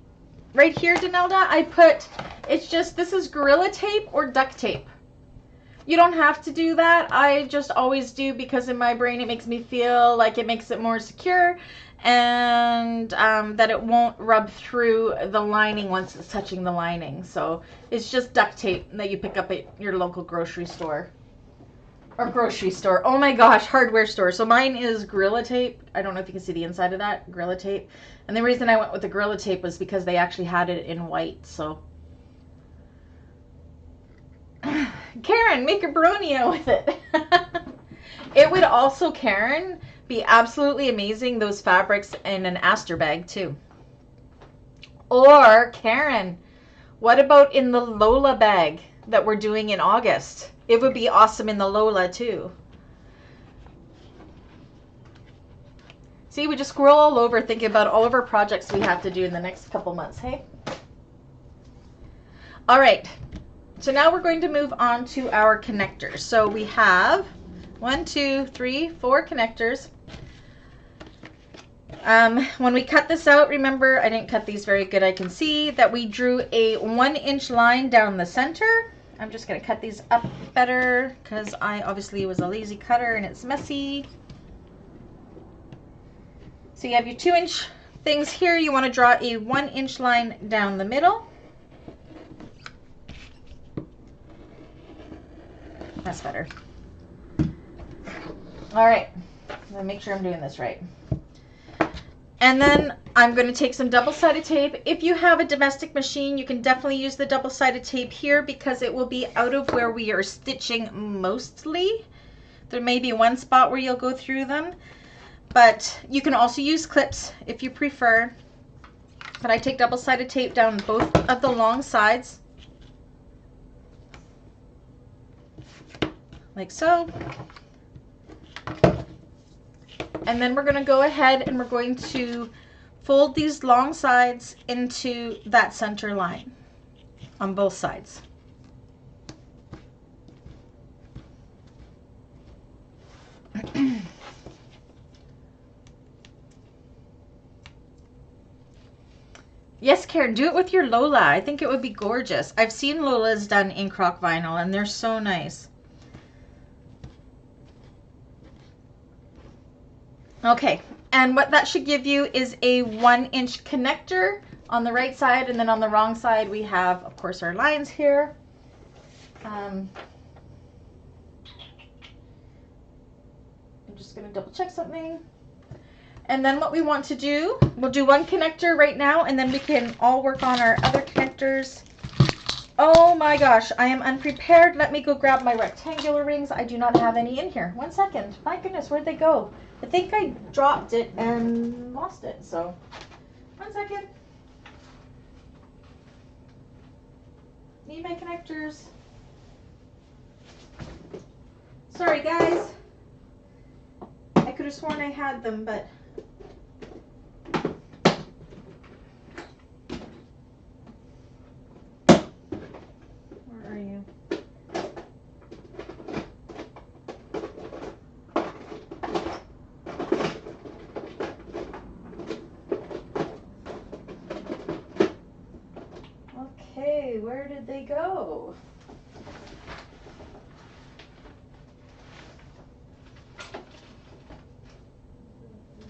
Speaker 1: Right here, Danelda, I put, it's just, this is Gorilla Tape or duct tape. You don't have to do that. I just always do because in my brain it makes me feel like it makes it more secure and that it won't rub through the lining once it's touching the lining. So it's just duct tape that you pick up at your local grocery store. Or grocery store. Oh my gosh, hardware store. So mine is Gorilla Tape. I don't know if you can see the inside of that. Gorilla Tape. And the reason I went with the Gorilla Tape was because they actually had it in white. So Karen, make a Boronia with it. It would also, Karen, be absolutely amazing, those fabrics in an Aster bag too. Or Karen, what about in the Lola bag that we're doing in August? It would be awesome in the Lola too. See, we just scroll all over thinking about all of our projects we have to do in the next couple months, hey? All right, so now we're going to move on to our connectors. So we have 1, 2, 3, 4 connectors. When we cut this out, remember, I didn't cut these very good. I can see that we drew a 1-inch line down the center. I'm just going to cut these up better because I obviously was a lazy cutter and it's messy. So you have your 2-inch things here. You want to draw a 1-inch line down the middle. That's better. All right, I'm going to make sure I'm doing this right. And then I'm going to take some double-sided tape. If you have a domestic machine, you can definitely use the double-sided tape here because it will be out of where we are stitching mostly. There may be one spot where you'll go through them, but you can also use clips if you prefer. But I take double-sided tape down both of the long sides, like so. And then we're going to go ahead and we're going to fold these long sides into that center line on both sides. Yes, Karen, do it with your Lola. I think it would be gorgeous. I've seen Lola's done in croc vinyl and they're so nice. Okay, and what that should give you is a 1-inch connector on the right side, and then on the wrong side we have, of course, our lines here. I'm just going to double check something. And then what we want to do, we'll do one connector right now, and then we can all work on our other connectors. Oh my gosh, I am unprepared. Let me go grab my rectangular rings. I do not have any in here. 1 second. My goodness, where'd they go? I think I dropped it and lost it, so 1 second. Need my connectors. Sorry, guys. I could have sworn I had them, but where are you? Okay, where did they go?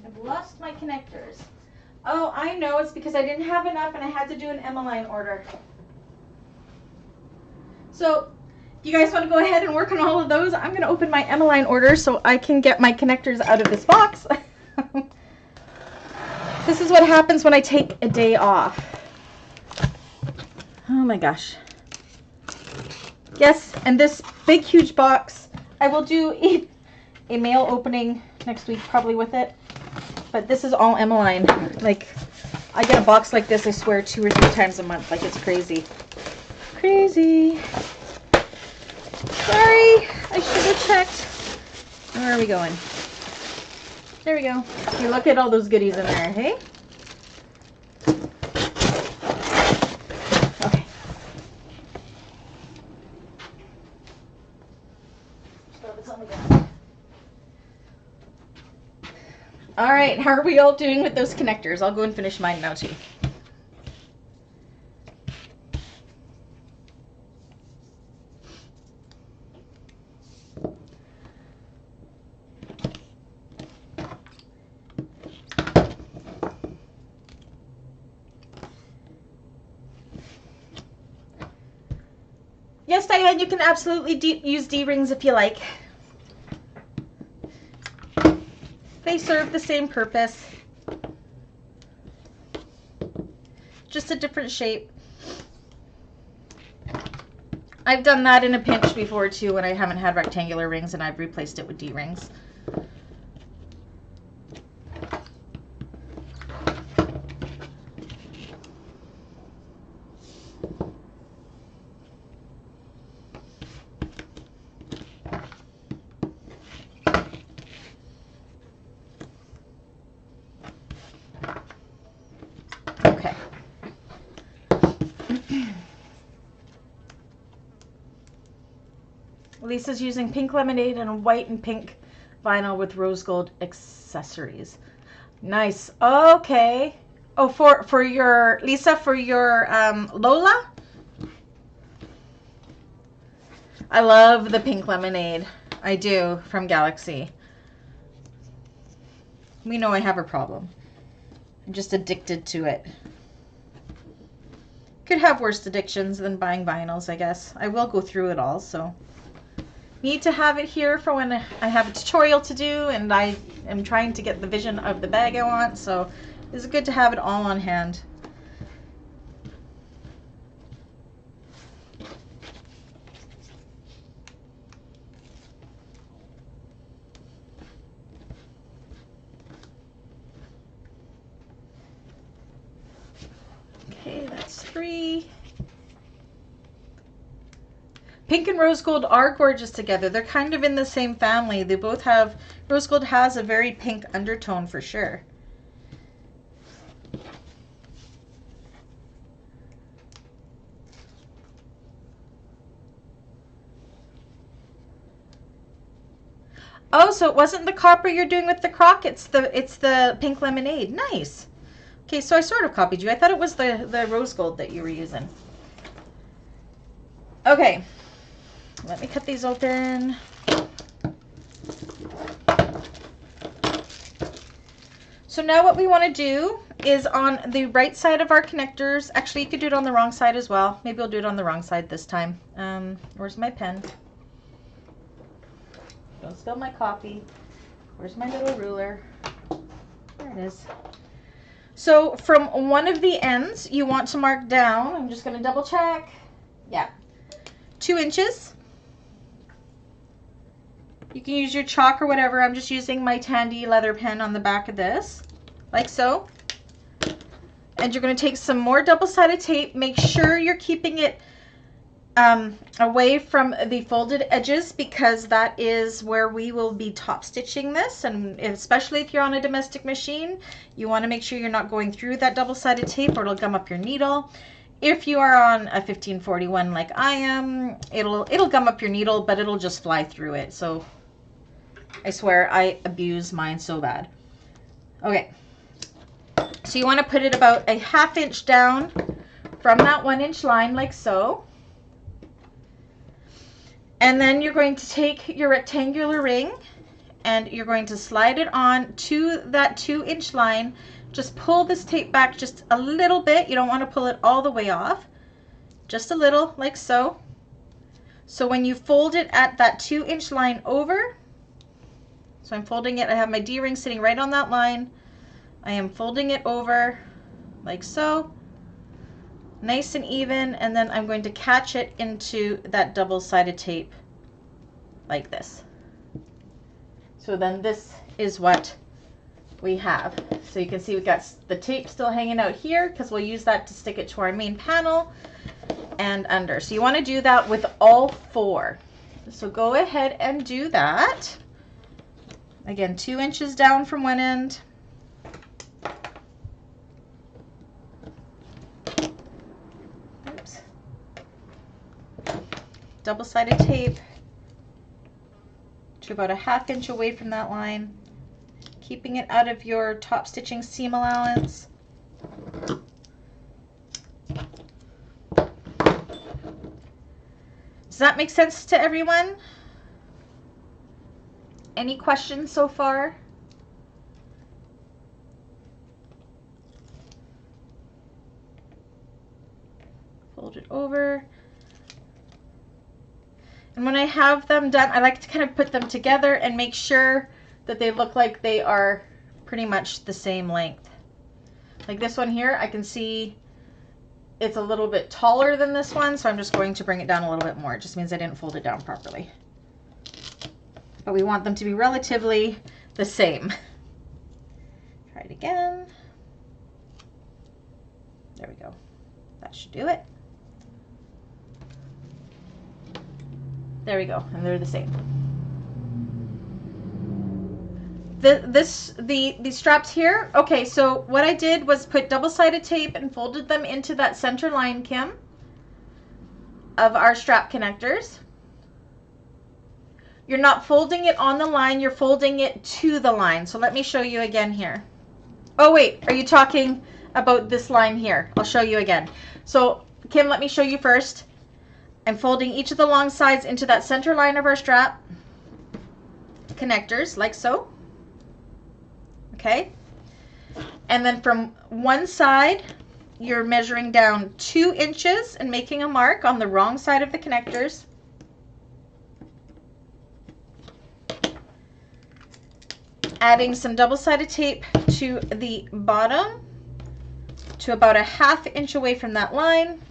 Speaker 1: I've lost my connectors. Oh, I know, it's because I didn't have enough and I had to do an Emmeline order. So, if you guys want to go ahead and work on all of those, I'm going to open my Emmeline order so I can get my connectors out of this box. This is what happens when I take a day off. Oh my gosh. Yes, and this big, huge box, I will do a mail opening next week, probably with it. But this is all Emmeline. Like, I get a box like this, I swear, 2 or 3 times a month. Like, it's crazy. Crazy. Sorry, I should have checked. Where are we going? There we go. You look at all those goodies in there, hey? Okay. All right, how are we all doing with those connectors? I'll go and finish mine now too. Yes, Diane, you can absolutely use D-rings if you like. They serve the same purpose. Just a different shape. I've done that in a pinch before too when I haven't had rectangular rings and I've replaced it with D-rings. Okay. Lisa's using pink lemonade and white and pink vinyl with rose gold accessories. Nice. Okay. Oh, for your Lisa, for your Lola. I love the pink lemonade. I do, from Galaxy. We know I have a problem. I'm just addicted to it. Could have worse addictions than buying vinyls, I guess. I will go through it all, so. Need to have it here for when I have a tutorial to do and I am trying to get the vision of the bag I want, so it's good to have it all on hand. Okay, that's 3. Pink and rose gold are gorgeous together. They're kind of in the same family. They both have, rose gold has a very pink undertone for sure. Oh, so it wasn't the copper you're doing with the crock, it's the pink lemonade. Nice. Okay, so I sort of copied you. I thought it was the rose gold that you were using. Okay. Let me cut these open. So now what we want to do is on the right side of our connectors, actually you could do it on the wrong side as well. Maybe I'll do it on the wrong side this time. Where's my pen? Don't spill my coffee. Where's my little ruler? There it is. So from one of the ends, you want to mark down, I'm just going to double check. Yeah, 2 inches. You can use your chalk or whatever. I'm just using my Tandy leather pen on the back of this, like so. And you're going to take some more double-sided tape. Make sure you're keeping it away from the folded edges because that is where we will be top stitching this. And especially if you're on a domestic machine, you want to make sure you're not going through that double-sided tape or it'll gum up your needle. If you are on a 1541 like I am, it'll gum up your needle, but it'll just fly through it. So I swear I abuse mine so bad. Okay, so you want to put it about a 1/2 inch down from that 1 inch line like so. And then you're going to take your rectangular ring and you're going to slide it on to that 2 inch line. Just pull this tape back just a little bit. You don't want to pull it all the way off. Just a little, like so. So when you fold it at that 2 inch line over, so I'm folding it, I have my D-ring sitting right on that line. I am folding it over like so. nice and even, and then I'm going to catch it into that double-sided tape like this. So then this is what we have. So you can see we've got the tape still hanging out here because we'll use that to stick it to our main panel and under. So you want to do that with all 4. So go ahead and do that. Again, 2 inches down from one end. Oops. Double-sided tape to about a 1/2 inch away from that line, keeping it out of your top stitching seam allowance. Does that make sense to everyone? Any questions so far? Fold it over. And when I have them done, I like to kind of put them together and make sure that they look like they are pretty much the same length. Like this one here, I can see it's a little bit taller than this one, so I'm just going to bring it down a little bit more. It just means I didn't fold it down properly. But we want them to be relatively the same. Try it again. There we go. That should do it. There we go, and they're the same. The straps here, okay, so what I did was put double-sided tape and folded them into that center line, Kim, of our strap connectors. You're not folding it on the line, you're folding it to the line. So let me show you again here. Oh wait, are you talking about this line here? I'll show you again. So Kim, let me show you first. I'm folding each of the long sides into that center line of our strap connectors, like so. Okay. And then from one side, you're measuring down 2 inches and making a mark on the wrong side of the connectors. Adding some double-sided tape to the bottom to about a 1/2 inch away from that line.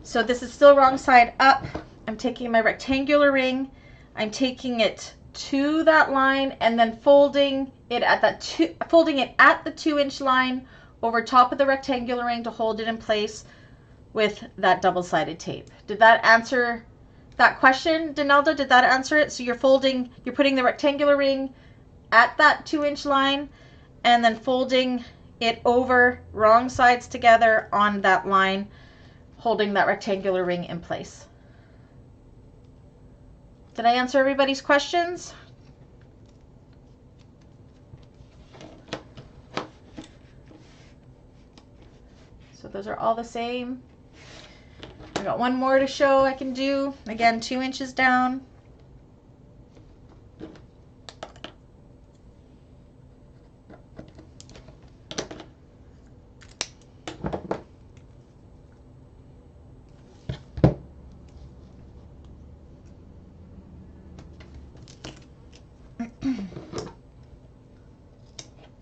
Speaker 1: So this is still wrong side up. I'm taking my rectangular ring, I'm taking it to that line and then folding it at the 2-inch line over top of the rectangular ring to hold it in place with that double-sided tape. Did that answer that question, Donalda? Did that answer it? So you're putting the rectangular ring at that 2-inch line and then folding it over wrong sides together on that line, holding that rectangular ring in place. Did I answer everybody's questions? So those are all the same. I got one more to show I can do. Again, 2 inches down.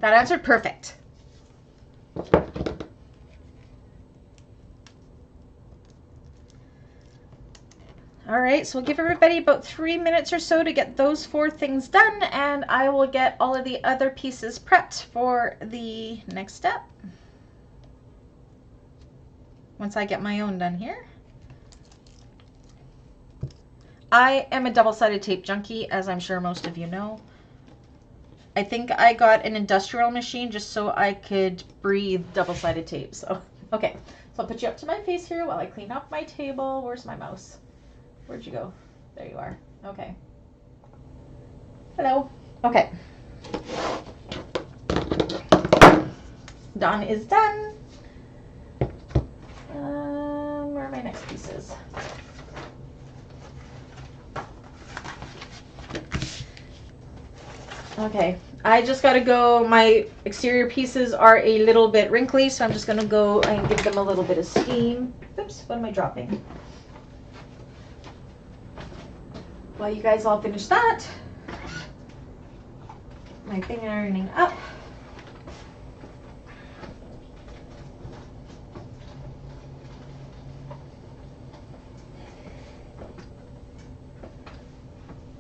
Speaker 1: That answered perfect. All right, so we'll give everybody about 3 minutes or so to get those 4 things done, and I will get all of the other pieces prepped for the next step. Once I get my own done here. I am a double-sided tape junkie, as I'm sure most of you know. I think I got an industrial machine just so I could breathe double-sided tape. So, okay, so I'll put you up to my face here while I clean up my table. Where's my mouse? Where'd you go? There you are. Okay. Hello. Okay. Done is done. Where are my next pieces? Okay, I just got to go. My exterior pieces are a little bit wrinkly, so I'm just going to go and give them a little bit of steam. Oops, what am I dropping? While you guys all finish that, my thing ironing up.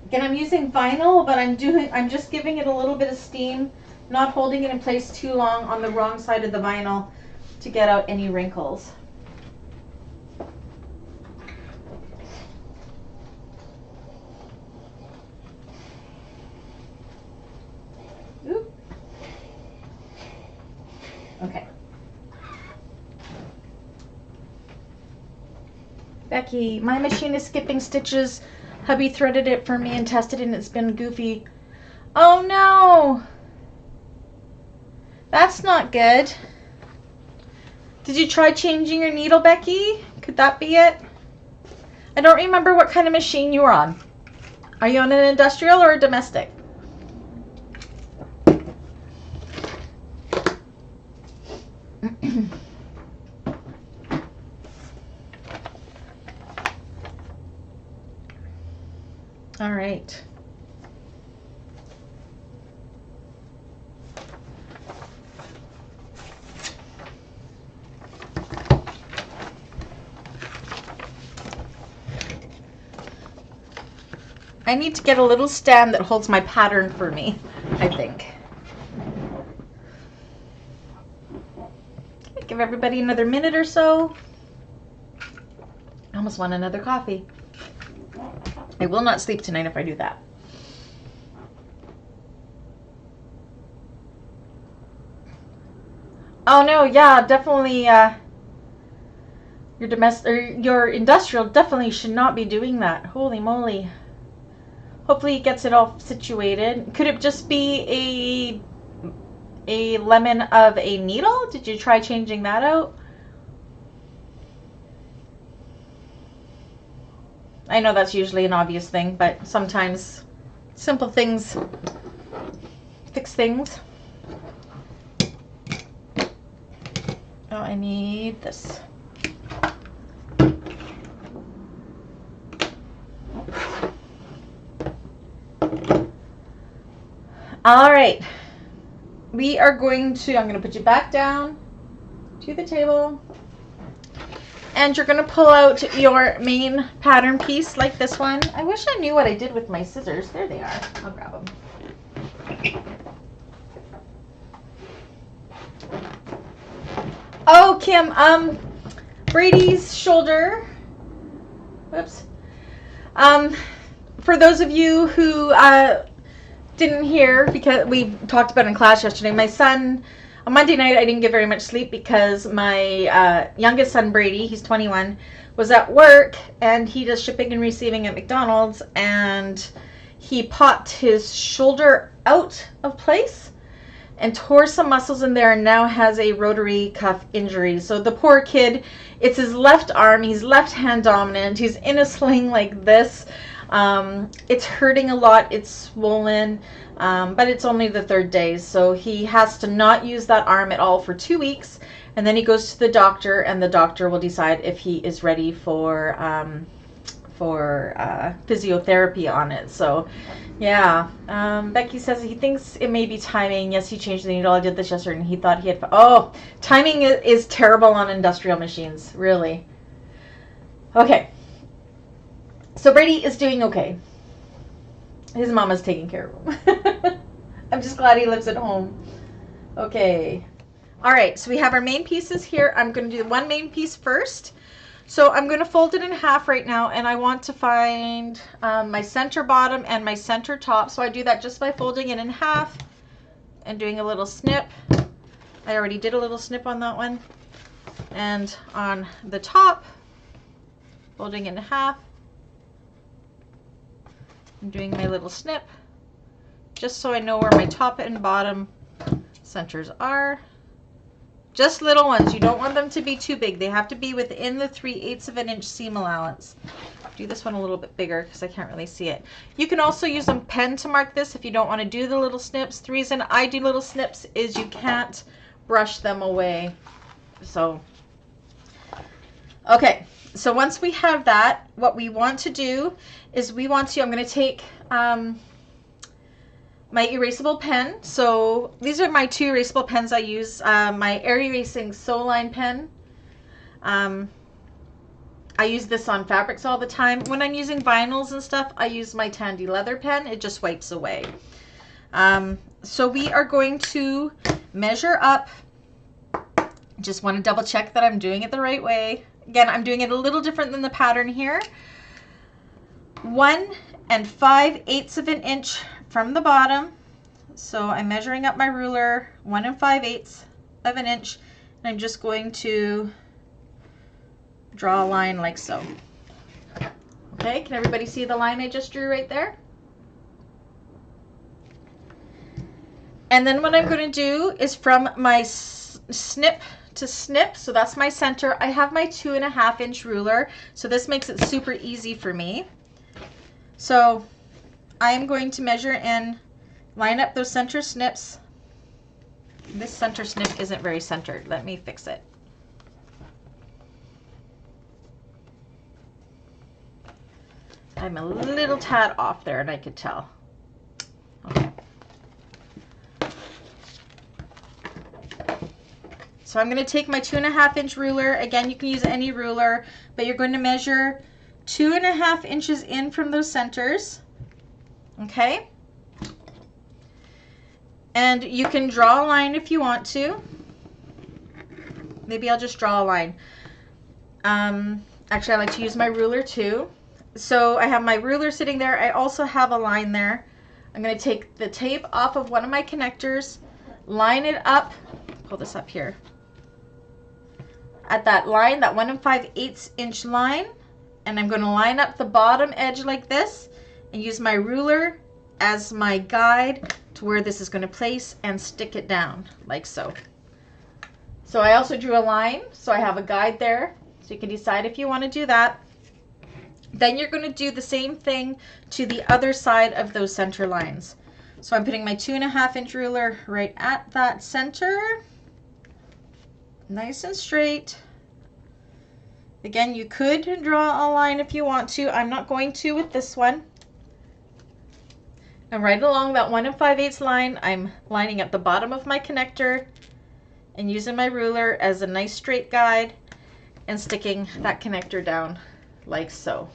Speaker 1: Again, I'm using vinyl, but I'm just giving it a little bit of steam, not holding it in place too long on the wrong side of the vinyl to get out any wrinkles. Oop. Okay. Becky, my machine is skipping stitches. Hubby threaded it for me and tested it and it's been goofy. Oh no! That's not good. Did you try changing your needle, Becky? Could that be it? I don't remember what kind of machine you were on. Are you on an industrial or a domestic? All right. I need to get a little stand that holds my pattern for me, I think. Give everybody another minute or so. I almost want another coffee. I will not sleep tonight if I do that. Oh no, yeah, definitely your domestic or your industrial definitely should not be doing that. Holy moly. Hopefully it gets it all situated. Could it just be a lemon of a needle? Did you try changing that out? I know that's usually an obvious thing, but sometimes simple things fix things. Oh, I need this. All right. We are going to, I'm going to put you back down to the table. And you're going to pull out your main pattern piece like this one. I wish I knew what I did with my scissors. There they are. I'll grab them. Oh, Kim, Brady's shoulder. Whoops. For those of you who didn't hear, because we talked about it in class yesterday, my son, on Monday night, I didn't get very much sleep because my youngest son, Brady, he's 21, was at work and he does shipping and receiving at McDonald's, and he popped his shoulder out of place and tore some muscles in there and now has a rotary cuff injury. So the poor kid, it's his left arm, he's left hand dominant, he's in a sling like this. It's hurting a lot, it's swollen, but it's only the third day, so he has to not use that arm at all for 2 weeks, and then he goes to the doctor, and the doctor will decide if he is ready for physiotherapy on it. So yeah, Becky says he thinks it may be timing. Yes, he changed the needle. I did this yesterday and he thought he had, oh, timing is terrible on industrial machines, really. Okay. So Brady is doing okay. His mama's taking care of him. I'm just glad he lives at home. Okay. All right, so we have our main pieces here. I'm going to do one main piece first. So I'm going to fold it in half right now, and I want to find my center bottom and my center top. So I do that just by folding it in half and doing a little snip. I already did a little snip on that one. And on the top, folding it in half. I'm doing my little snip just so I know where my top and bottom centers are. Just little ones. You don't want them to be too big. They have to be within the 3/8 of an inch seam allowance. Do this one a little bit bigger because I can't really see it. You can also use a pen to mark this if you don't want to do the little snips. The reason I do little snips is you can't brush them away. So, okay. So once we have that, what we want to do is I'm going to take my erasable pen. So these are my two erasable pens I use. My Air Erasing Soline pen. I use this on fabrics all the time. When I'm using vinyls and stuff, I use my Tandy leather pen. It just wipes away. So we are going to measure up. Just want to double check that I'm doing it the right way. Again, I'm doing it a little different than the pattern here. 1 5/8 of an inch from the bottom. So I'm measuring up my ruler, 1 5/8 of an inch. And I'm just going to draw a line like so. Okay, can everybody see the line I just drew right there? And then what I'm going to do is from my snip to snip, so that's my center, I have my 2.5 inch ruler, so this makes it super easy for me. So I'm going to measure and line up those center snips. This center snip isn't very centered. Let me fix it. I'm a little tad off there, and I could tell. Okay. So I'm going to take my 2.5 inch ruler. Again, you can use any ruler, but you're going to measure 2.5 inches in from those centers. Okay. And you can draw a line if you want to. Maybe I'll just draw a line. Actually, I like to use my ruler too. So I have my ruler sitting there. I also have a line there. I'm going to take the tape off of one of my connectors, line it up, pull this up here, at that line, that 1 5/8 inch line, and I'm going to line up the bottom edge like this and use my ruler as my guide to where this is going to place and stick it down like so. So I also drew a line, so I have a guide there, so you can decide if you want to do that. Then you're going to do the same thing to the other side of those center lines. So I'm putting my 2.5 inch ruler right at that center, nice and straight. Again, you could draw a line if you want to. I'm not going to with this one. And right along that 1 5/8 line, I'm lining up the bottom of my connector and using my ruler as a nice straight guide and sticking that connector down like so.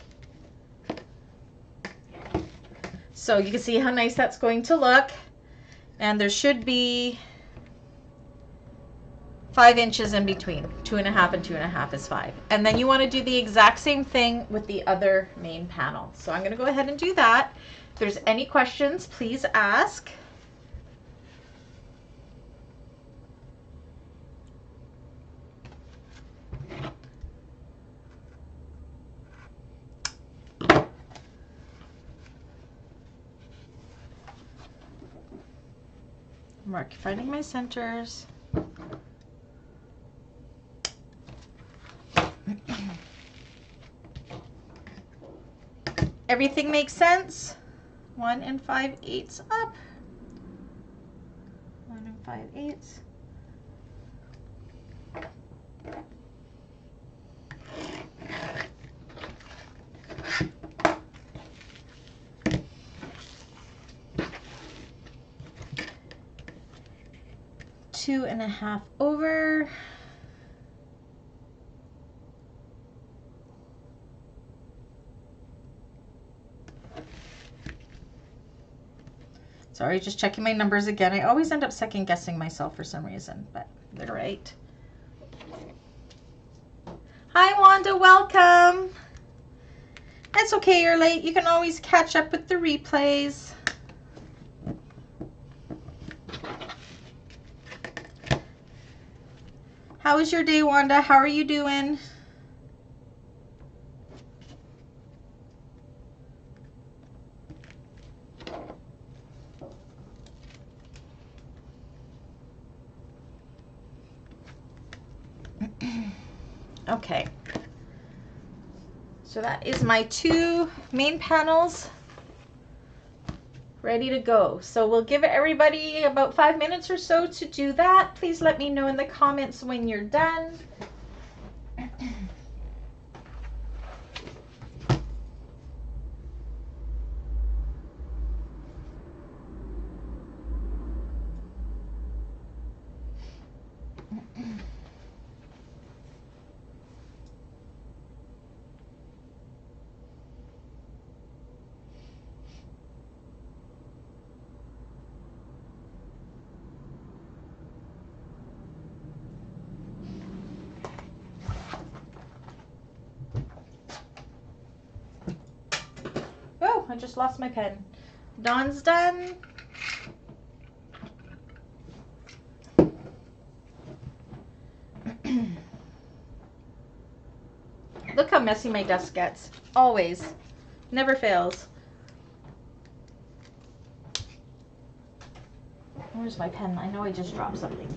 Speaker 1: So you can see how nice that's going to look. And there should be 5 inches in between. 2.5 and 2.5 is 5. And then you want to do the exact same thing with the other main panel. So I'm going to go ahead and do that. If there's any questions, please ask. Finding my centers. Everything makes sense? 1 5/8 up. 1 5/8. Two and a half over. Sorry, just checking my numbers again. I always end up second guessing myself for some reason, but they're right. Hi, Wanda, welcome. It's okay, you're late. You can always catch up with the replays. How was your day, Wanda? How are you doing? Okay. So that is my 2 main panels ready to go. So we'll give everybody about 5 minutes or so to do that. Please let me know in the comments when you're done. I just lost my pen. Dawn's done. Look how messy my desk gets. Always. Never fails. Where's my pen? I know I just dropped something.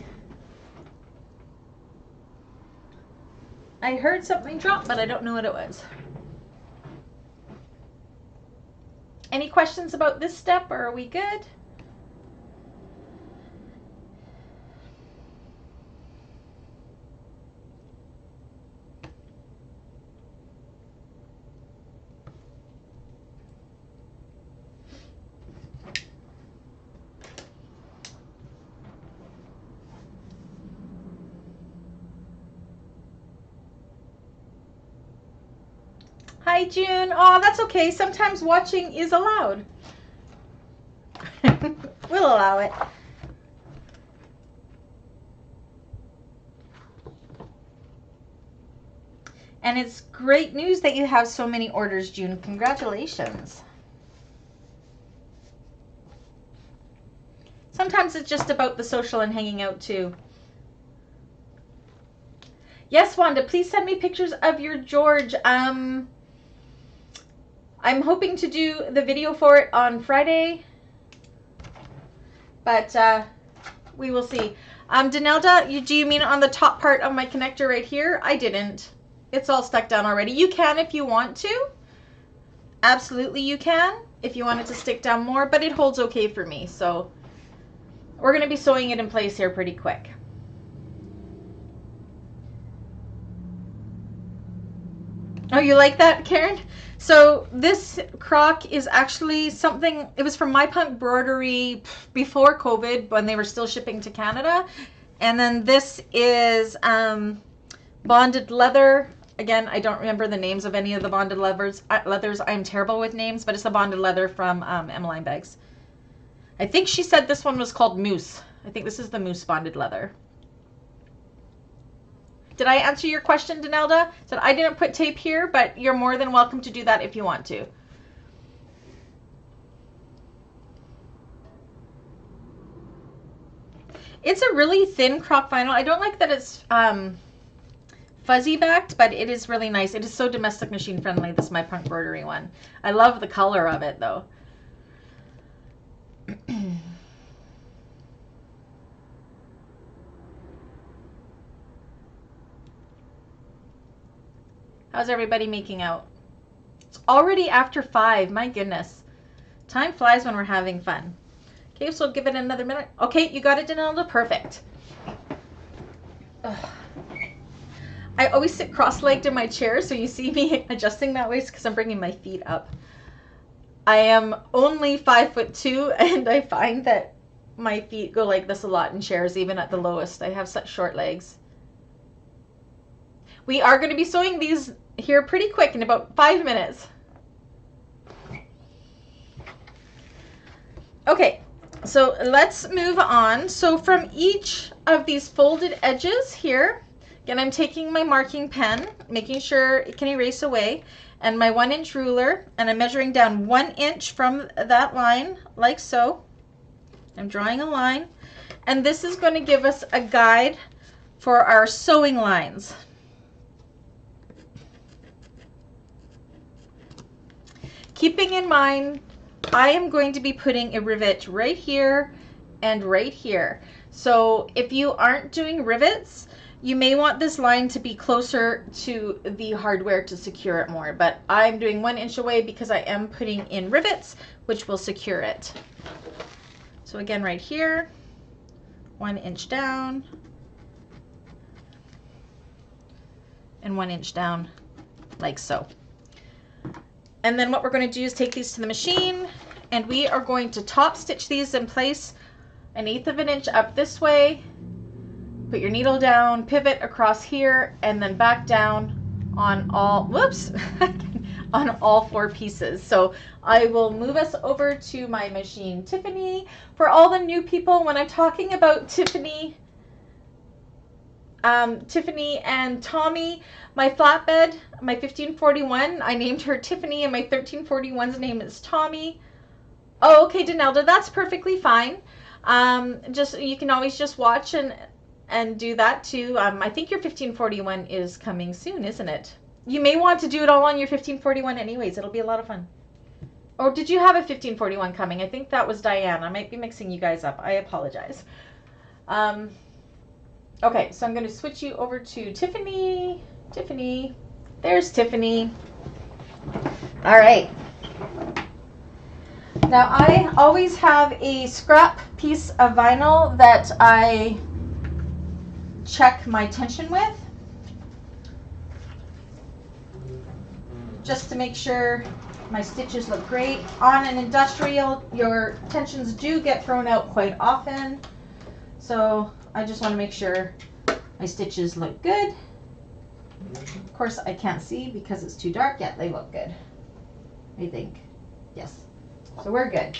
Speaker 1: I heard something drop, but I don't know what it was. Any questions about this step, or are we good? Hi, June. Oh, that's okay. Sometimes watching is allowed. We'll allow it. And it's great news that you have so many orders, June. Congratulations. Sometimes it's just about the social and hanging out too. Yes, Wanda, please send me pictures of your George. I'm hoping to do the video for it on Friday, but we will see. Danelda, do you mean on the top part of my connector right here? I didn't. It's all stuck down already. You can if you want to. Absolutely you can if you want it to stick down more, but it holds okay for me. So we're going to be sewing it in place here pretty quick. Oh, you like that, Karen? So this crock is actually something, it was from My Punk Broderie before COVID when they were still shipping to Canada. And then this is bonded leather. Again, I don't remember the names of any of the bonded leathers. I'm terrible with names, but it's a bonded leather from Emmeline Bags. I think she said this one was called Moose. I think this is the Moose bonded leather. Did I answer your question, Danelda? Said I didn't put tape here, but you're more than welcome to do that if you want to. It's a really thin crock vinyl. I don't like that it's fuzzy backed, but it is really nice. It is so domestic machine friendly, this My Punk Broderie one. I love the color of it though. How's everybody making out? It's already after 5. My goodness. Time flies when we're having fun. Okay, so give it another minute. Okay, you got it, Danelda? Perfect. Ugh. I always sit cross-legged in my chair, so you see me adjusting that way because I'm bringing my feet up. I am only 5'2", and I find that my feet go like this a lot in chairs, even at the lowest. I have such short legs. We are going to be sewing these here pretty quick in about 5 minutes. Okay, so let's move on. So from each of these folded edges here, again, I'm taking my marking pen, making sure it can erase away, and my 1-inch ruler, and I'm measuring down 1 inch from that line, like so. I'm drawing a line, and this is going to give us a guide for our sewing lines. Keeping in mind, I am going to be putting a rivet right here and right here. So if you aren't doing rivets, you may want this line to be closer to the hardware to secure it more, but I'm doing 1 inch away because I am putting in rivets, which will secure it. So again, right here, 1 inch down, and 1 inch down, like so. And then what we're going to do is take these to the machine, and we are going to top stitch these in place 1/8 of an inch up this way. Put your needle down, pivot across here, and then back down on all, whoops, on all 4 pieces. So I will move us over to my machine, Tiffany. For all the new people, when I'm talking about Tiffany, Tiffany and Tommy, my flatbed, my 1541, I named her Tiffany, and my 1341's name is Tommy. Oh, okay, Danelda, that's perfectly fine. Just you can always just watch and do that too. I think your 1541 is coming soon, isn't it? You may want to do it all on your 1541 anyways. It'll be a lot of fun. Or did you have a 1541 coming? I think that was Diane. I might be mixing you guys up. I apologize. Okay, so I'm going to switch you over to Tiffany. Tiffany. There's Tiffany. All right. Now, I always have a scrap piece of vinyl that I check my tension with, just to make sure my stitches look great. On an industrial, your tensions do get thrown out quite often, so I just want to make sure my stitches look good. Of course, I can't see because it's too dark yet. They look good, I think. Yes. So we're good.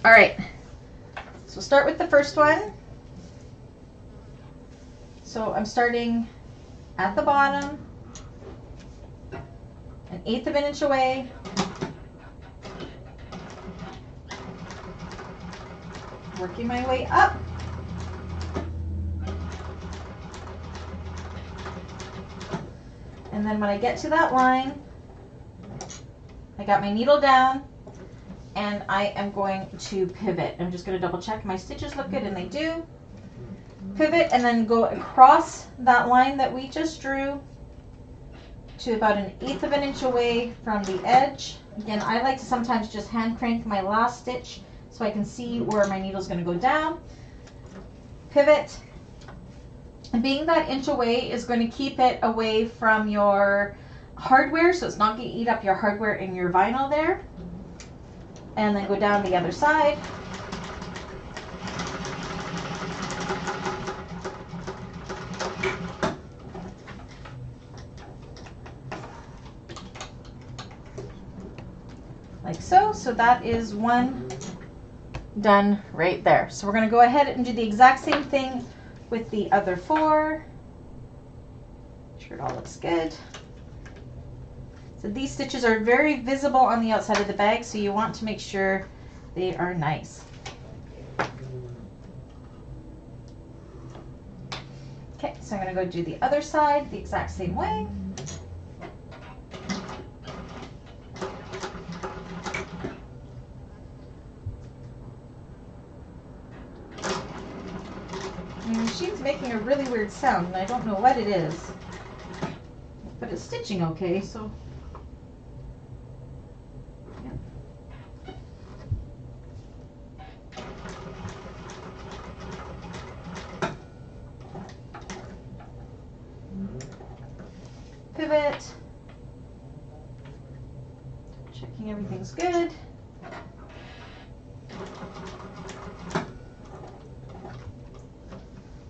Speaker 1: All right. So we'll start with the first one. So I'm starting at the bottom, 1/8 of an inch away. Working my way up. And then when I get to that line, I got my needle down and I am going to pivot. I'm just going to double check my stitches look good, and they do. Pivot and then go across that line that we just drew to about 1/8 of an inch away from the edge. Again, I like to sometimes just hand crank my last stitch so I can see where my needle is going to go down. Pivot. And being that inch away is going to keep it away from your hardware, so it's not going to eat up your hardware and your vinyl there. And then go down the other side. Like so. So that is one done right there. So we're going to go ahead and do the exact same thing with the other 4. Make sure it all looks good. So these stitches are very visible on the outside of the bag, so you want to make sure they are nice. Okay, so I'm going to go do the other side the exact same way. My machine's making a really weird sound, and I don't know what it is. But it's stitching okay, so... Yeah. Pivot. Checking everything's good.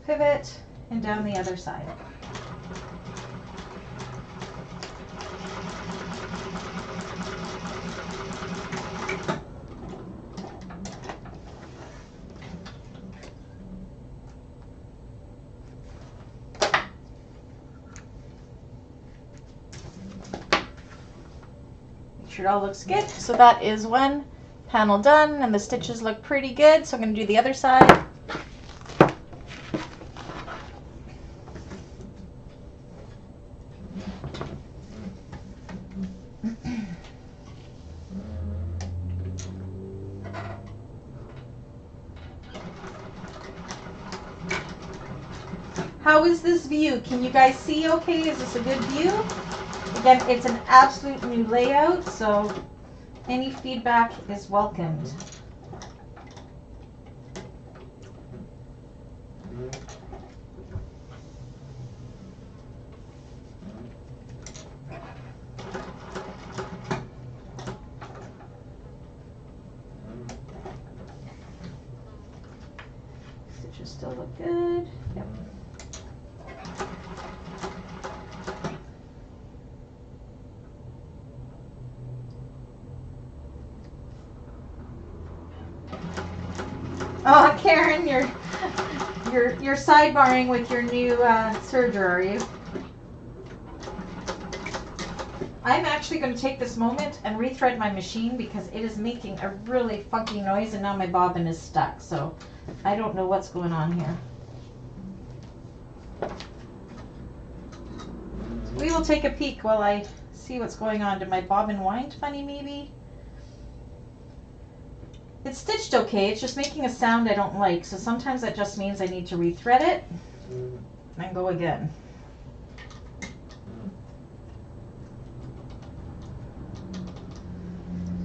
Speaker 1: Pivot, and down the other side. Make sure it all looks good. So that is one panel done, and the stitches look pretty good. So I'm going to do the other side. How is this view? Can you guys see okay? Is this a good view? Again, it's an absolute new layout, so any feedback is welcomed. Stitches still look good. Yep. Oh, Karen, you're sidebarring with your new serger, are you? I'm actually going to take this moment and rethread my machine because it is making a really funky noise and now my bobbin is stuck. So I don't know what's going on here. We will take a peek while I see what's going on. Did my bobbin wind funny maybe? It's stitched okay, it's just making a sound I don't like. So sometimes that just means I need to rethread it and go again.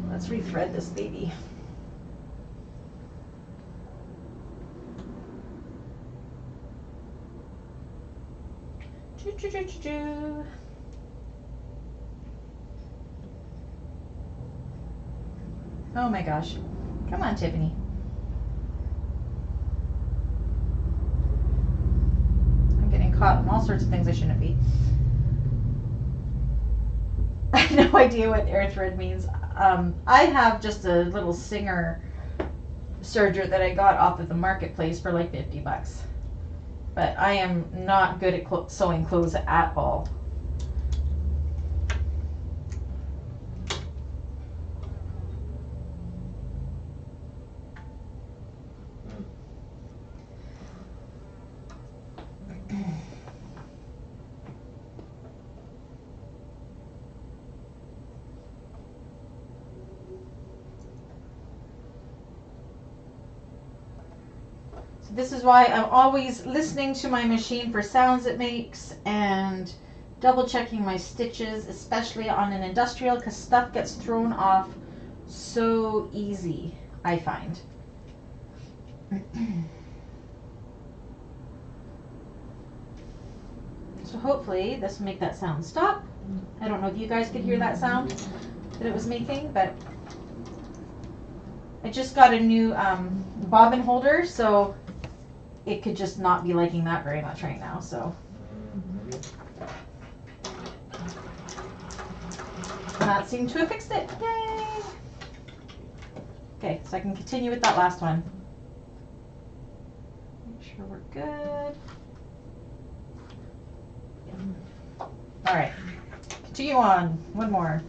Speaker 1: Let's rethread this baby. Oh my gosh. Come on, Tiffany. I'm getting caught in all sorts of things I shouldn't be. I have no idea what air thread means. I have just a little Singer serger that I got off of the marketplace for like 50 bucks. But I am not good at sewing clothes at all. This is why I'm always listening to my machine for sounds it makes and double checking my stitches, especially on an industrial, because stuff gets thrown off so easy, I find. So hopefully this will make that sound stop. I don't know if you guys could hear that sound that it was making, but I just got a new bobbin holder, so it could just not be liking that very much right now, so. And that seemed to have fixed it. Yay! Okay, so I can continue with that last one. Make sure we're good. All right, continue on. One more.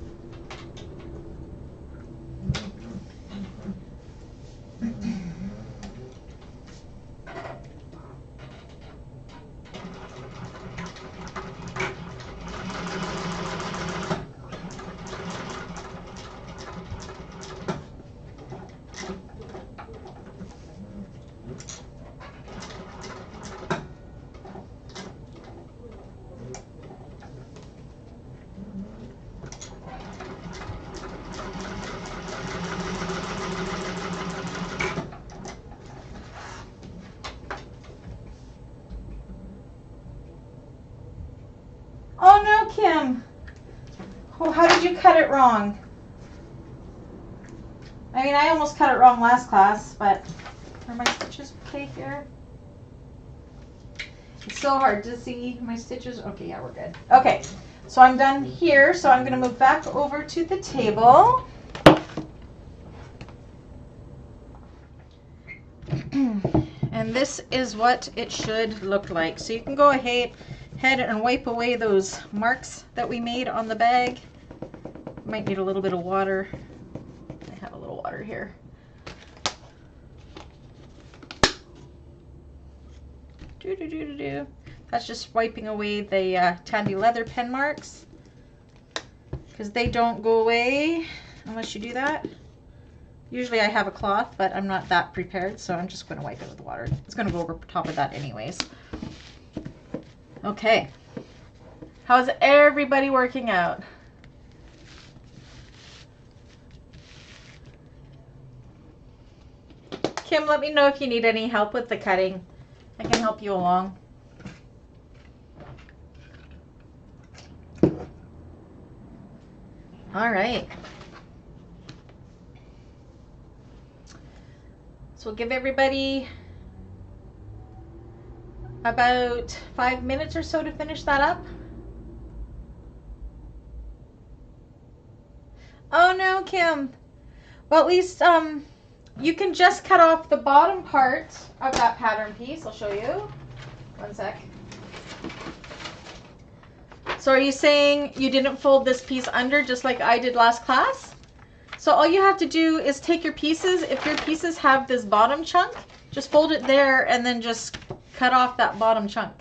Speaker 1: Oh no, Kim. Oh, how did you cut it wrong? I mean, I almost cut it wrong last class, but are my stitches okay here? It's so hard to see my stitches. Okay, yeah, we're good. Okay, so I'm done here, so I'm going to move back over to the table. And this is what it should look like. So you can go ahead and wipe away those marks that we made on the bag. Might need a little bit of water. I have a little water here. That's just wiping away the Tandy leather pen marks, because they don't go away unless you do that. Usually I have a cloth, but I'm not that prepared, so I'm just going to wipe it with water. It's going to go over top of that anyways. Okay. How's everybody working out? Kim, let me know if you need any help with the cutting. I can help you along. All right. So we'll give everybody about 5 minutes or so to finish that up. Oh no, Kim. Well, at least You can just cut off the bottom part of that pattern piece. I'll show you. One sec. So are you saying you didn't fold this piece under just like I did last class? So all you have to do is take your pieces. If your pieces have this bottom chunk, just fold it there and then just cut off that bottom chunk.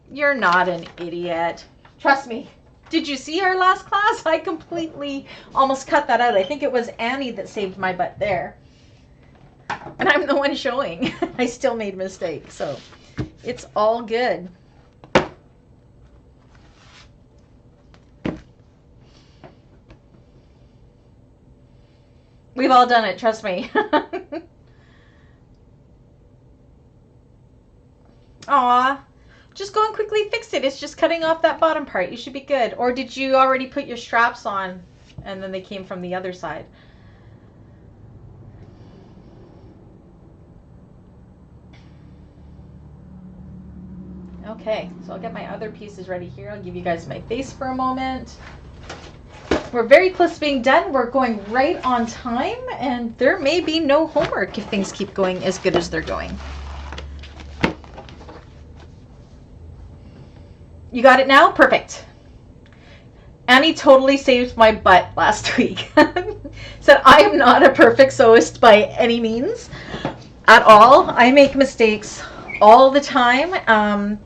Speaker 1: You're not an idiot. Trust me. Did you see our last class? I completely almost cut that out. I think it was Annie that saved my butt there. And I'm the one showing. I still made mistakes, so it's all good. We've all done it, trust me. Aw. Just go and quickly fix it. It's just cutting off that bottom part. You should be good. Or did you already put your straps on and then they came from the other side? Okay, so I'll get my other pieces ready here. I'll give you guys my face for a moment. We're very close to being done. We're going right on time, and there may be no homework if things keep going as good as they're going. You got it now? Perfect. Annie totally saved my butt last week. Said I am not a perfect sewist by any means at all. I make mistakes all the time.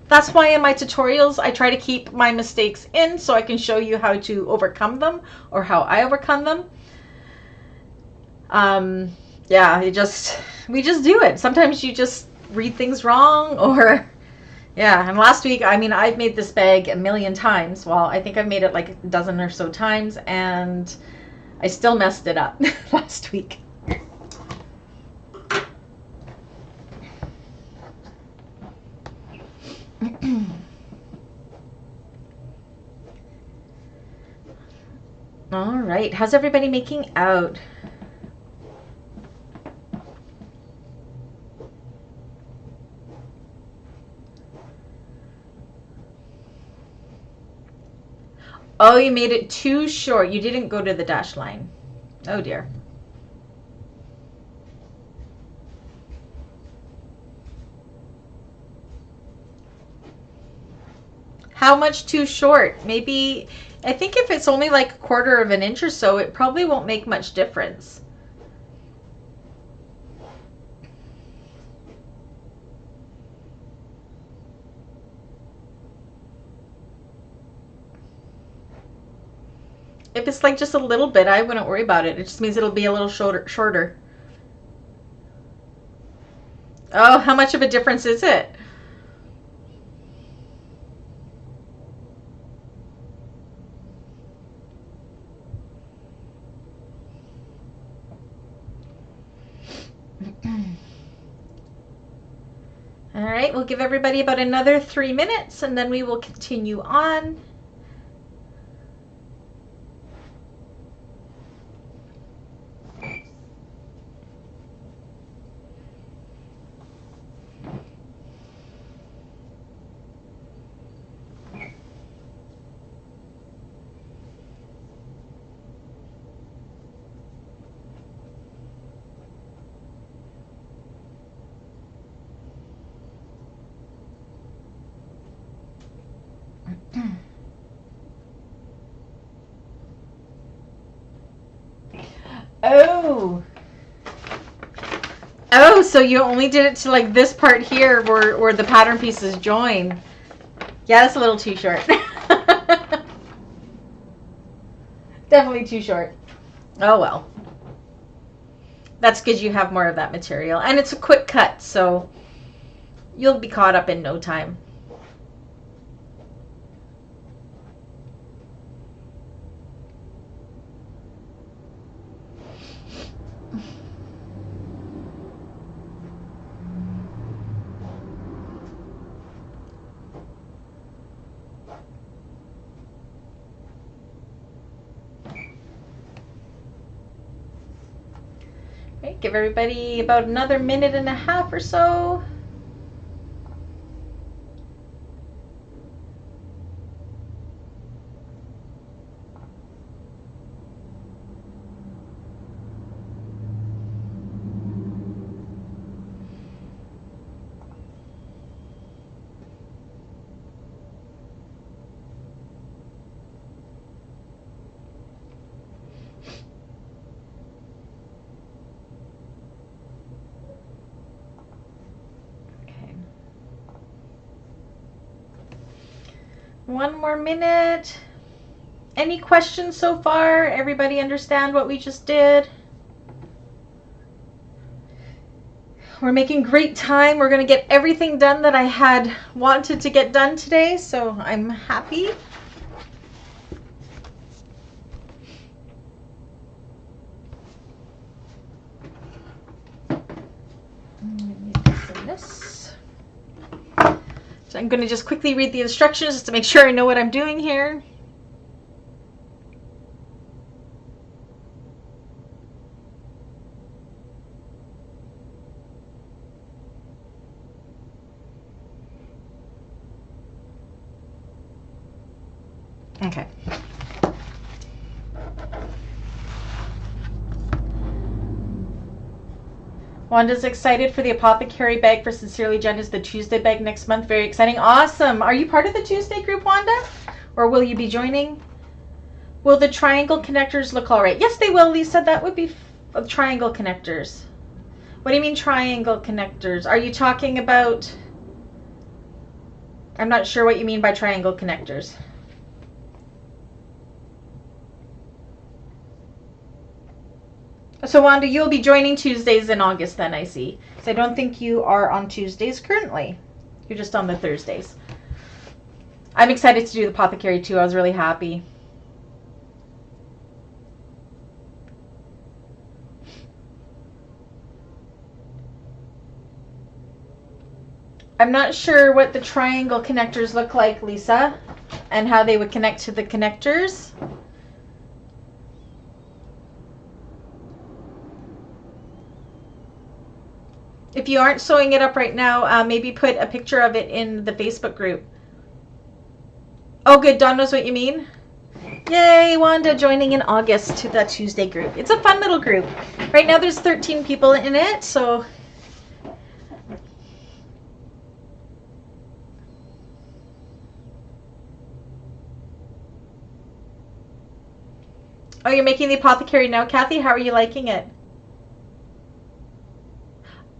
Speaker 1: That's why in my tutorials I try to keep my mistakes in so I can show you how to overcome them or how I overcome them. Yeah, we just do it. Sometimes you just read things wrong or yeah, and last week, I mean, I've made this bag a million times. Well, I think I've made it like a dozen or so times, and I still messed it up last week. All right, how's everybody making out? Oh, you made it too short. You didn't go to the dash line. Oh dear. How much too short? Maybe, I think if it's only like 1/4 of an inch or so, it probably won't make much difference. If it's like just a little bit, I wouldn't worry about it. It just means it'll be a little shorter. Oh, how much of a difference is it? All right, we'll give everybody about another 3 minutes and then we will continue on. Oh, so you only did it to like this part here where the pattern pieces join. Yeah, that's a little too short. Definitely too short. Oh well. That's because you have more of that material. And it's a quick cut, so you'll be caught up in no time. Right, give everybody about another 1.5 minutes or so. One more minute. Any questions so far? Everybody understand what we just did? We're making great time. We're going to get everything done that I had wanted to get done today, so I'm happy. So I'm going to just quickly read the instructions just to make sure I know what I'm doing here. Okay. Wanda's excited for the apothecary bag for Sincerely Jen is the Tuesday bag next month. Very exciting. Awesome. Are you part of the Tuesday group, Wanda? Or will you be joining? Will the triangle connectors look all right? Yes, they will, Lisa. That would be triangle connectors. What do you mean triangle connectors? Are you talking about... I'm not sure what you mean by triangle connectors. So Wanda, you'll be joining Tuesdays in August then, I see. So I don't think you are on Tuesdays currently. You're just on the Thursdays. I'm excited to do the apothecary too. I was really happy. I'm not sure what the triangle connectors look like, Lisa, and how they would connect to the connectors. If you aren't sewing it up right now, maybe put a picture of it in the Facebook group. Oh, good. Dawn knows what you mean. Yay, Wanda joining in August to the Tuesday group. It's a fun little group. Right now there's 13 people in it, so... Oh, you're making the apothecary now, Kathy? How are you liking it?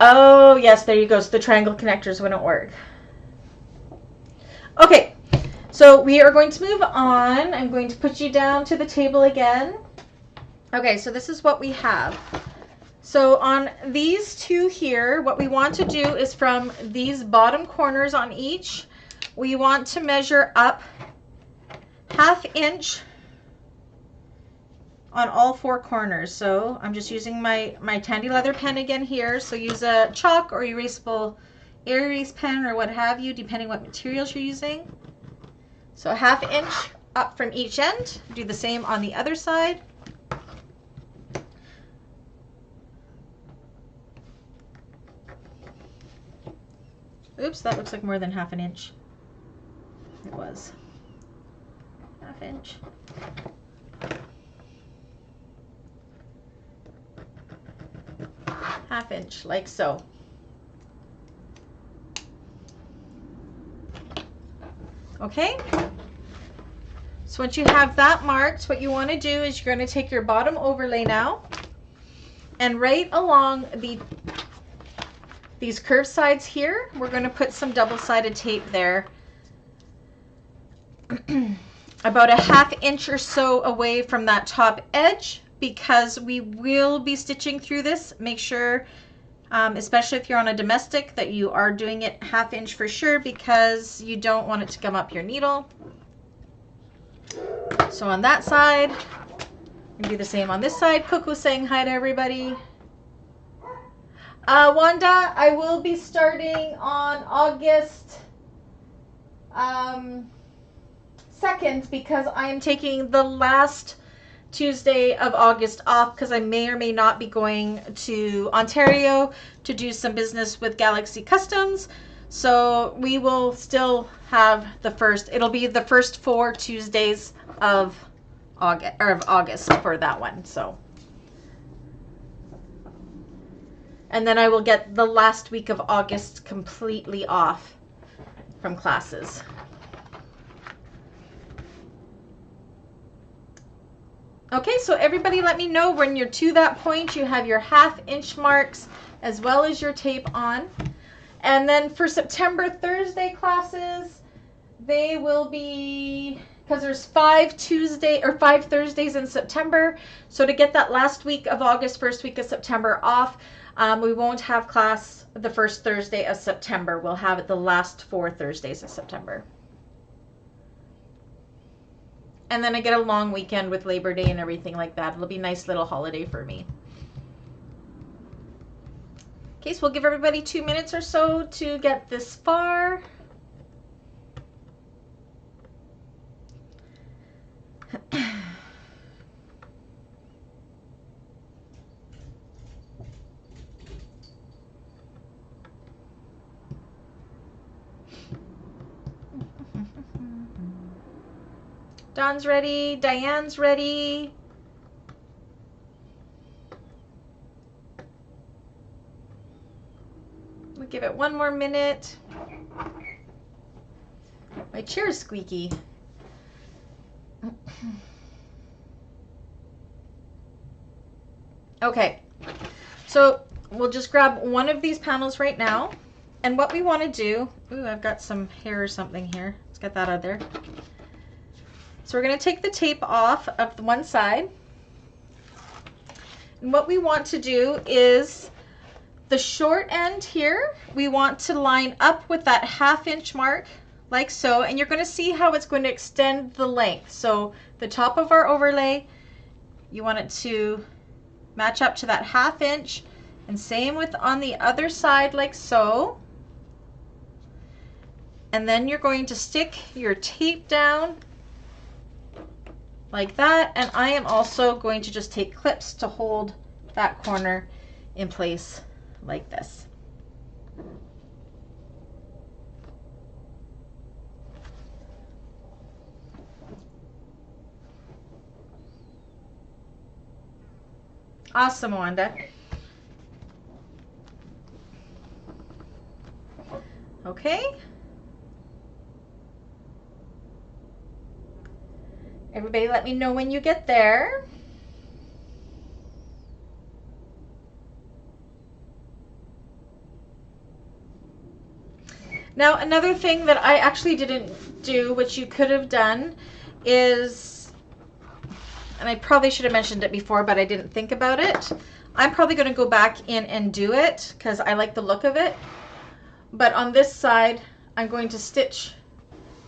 Speaker 1: Oh, yes, there you go. So the triangle connectors wouldn't work. Okay, so we are going to move on. I'm going to put you down to the table again. Okay, so this is what we have. So on these two here, what we want to do is from these bottom corners on each, we want to measure up 1/2 inch on all 4 corners. So I'm just using my Tandy leather pen again here. So use a chalk or erasable erase pen or what have you, depending what materials you're using. So 1/2 inch up from each end. Do the same on the other side. Oops, that looks like more than 1/2 inch. It was 1/2 inch. Half inch, like so. Okay, so once you have that marked, what you want to do is you're going to take your bottom overlay now and right along these curved sides here, we're going to put some double-sided tape there about 1/2 inch or so away from that top edge, because we will be stitching through this. Make sure, especially if you're on a domestic, that you are doing it 1/2 inch for sure, because you don't want it to gum up your needle. So on that side, and do the same on this side. Coco's saying hi to everybody. Wanda, I will be starting on August 2nd, because I am taking the last Tuesday of August off, because I may or may not be going to Ontario to do some business with Galaxy Customs. So we will still have the first, it'll be the first 4 Tuesdays of August for that one. So, and then I will get the last week of August completely off from classes. Okay, so everybody let me know when you're to that point. You have your 1/2 inch marks as well as your tape on. And then for September Thursday classes, They will be, because there's 5 Thursdays in September. So to get that last week of August, first week of September off, we won't have class the first Thursday of September. We'll have it the last 4 Thursdays of September. And then I get a long weekend with Labor Day and everything like that. It'll be a nice little holiday for me. Okay, so we'll give everybody 2 minutes or so to get this far. Dawn's ready. Diane's ready. We'll give it 1 more minute. My chair's squeaky. Okay, so we'll just grab one of these panels right now. And what we want to do, ooh, I've got some hair or something here. Let's get that out of there. So we're going to take the tape off of the one side. And what we want to do is the short end here, we want to line up with that 1/2 inch mark like so. And you're going to see how it's going to extend the length. So the top of our overlay, you want it to match up to that 1/2 inch. And same with on the other side like so. And then you're going to stick your tape down like that, and I am also going to just take clips to hold that corner in place like this. Awesome, Wanda. Okay. Everybody let me know when you get there. Now, another thing that I actually didn't do, which you could have done, is, and I probably should have mentioned it before, but I didn't think about it. I'm probably going to go back in and do it because I like the look of it. But on this side, I'm going to stitch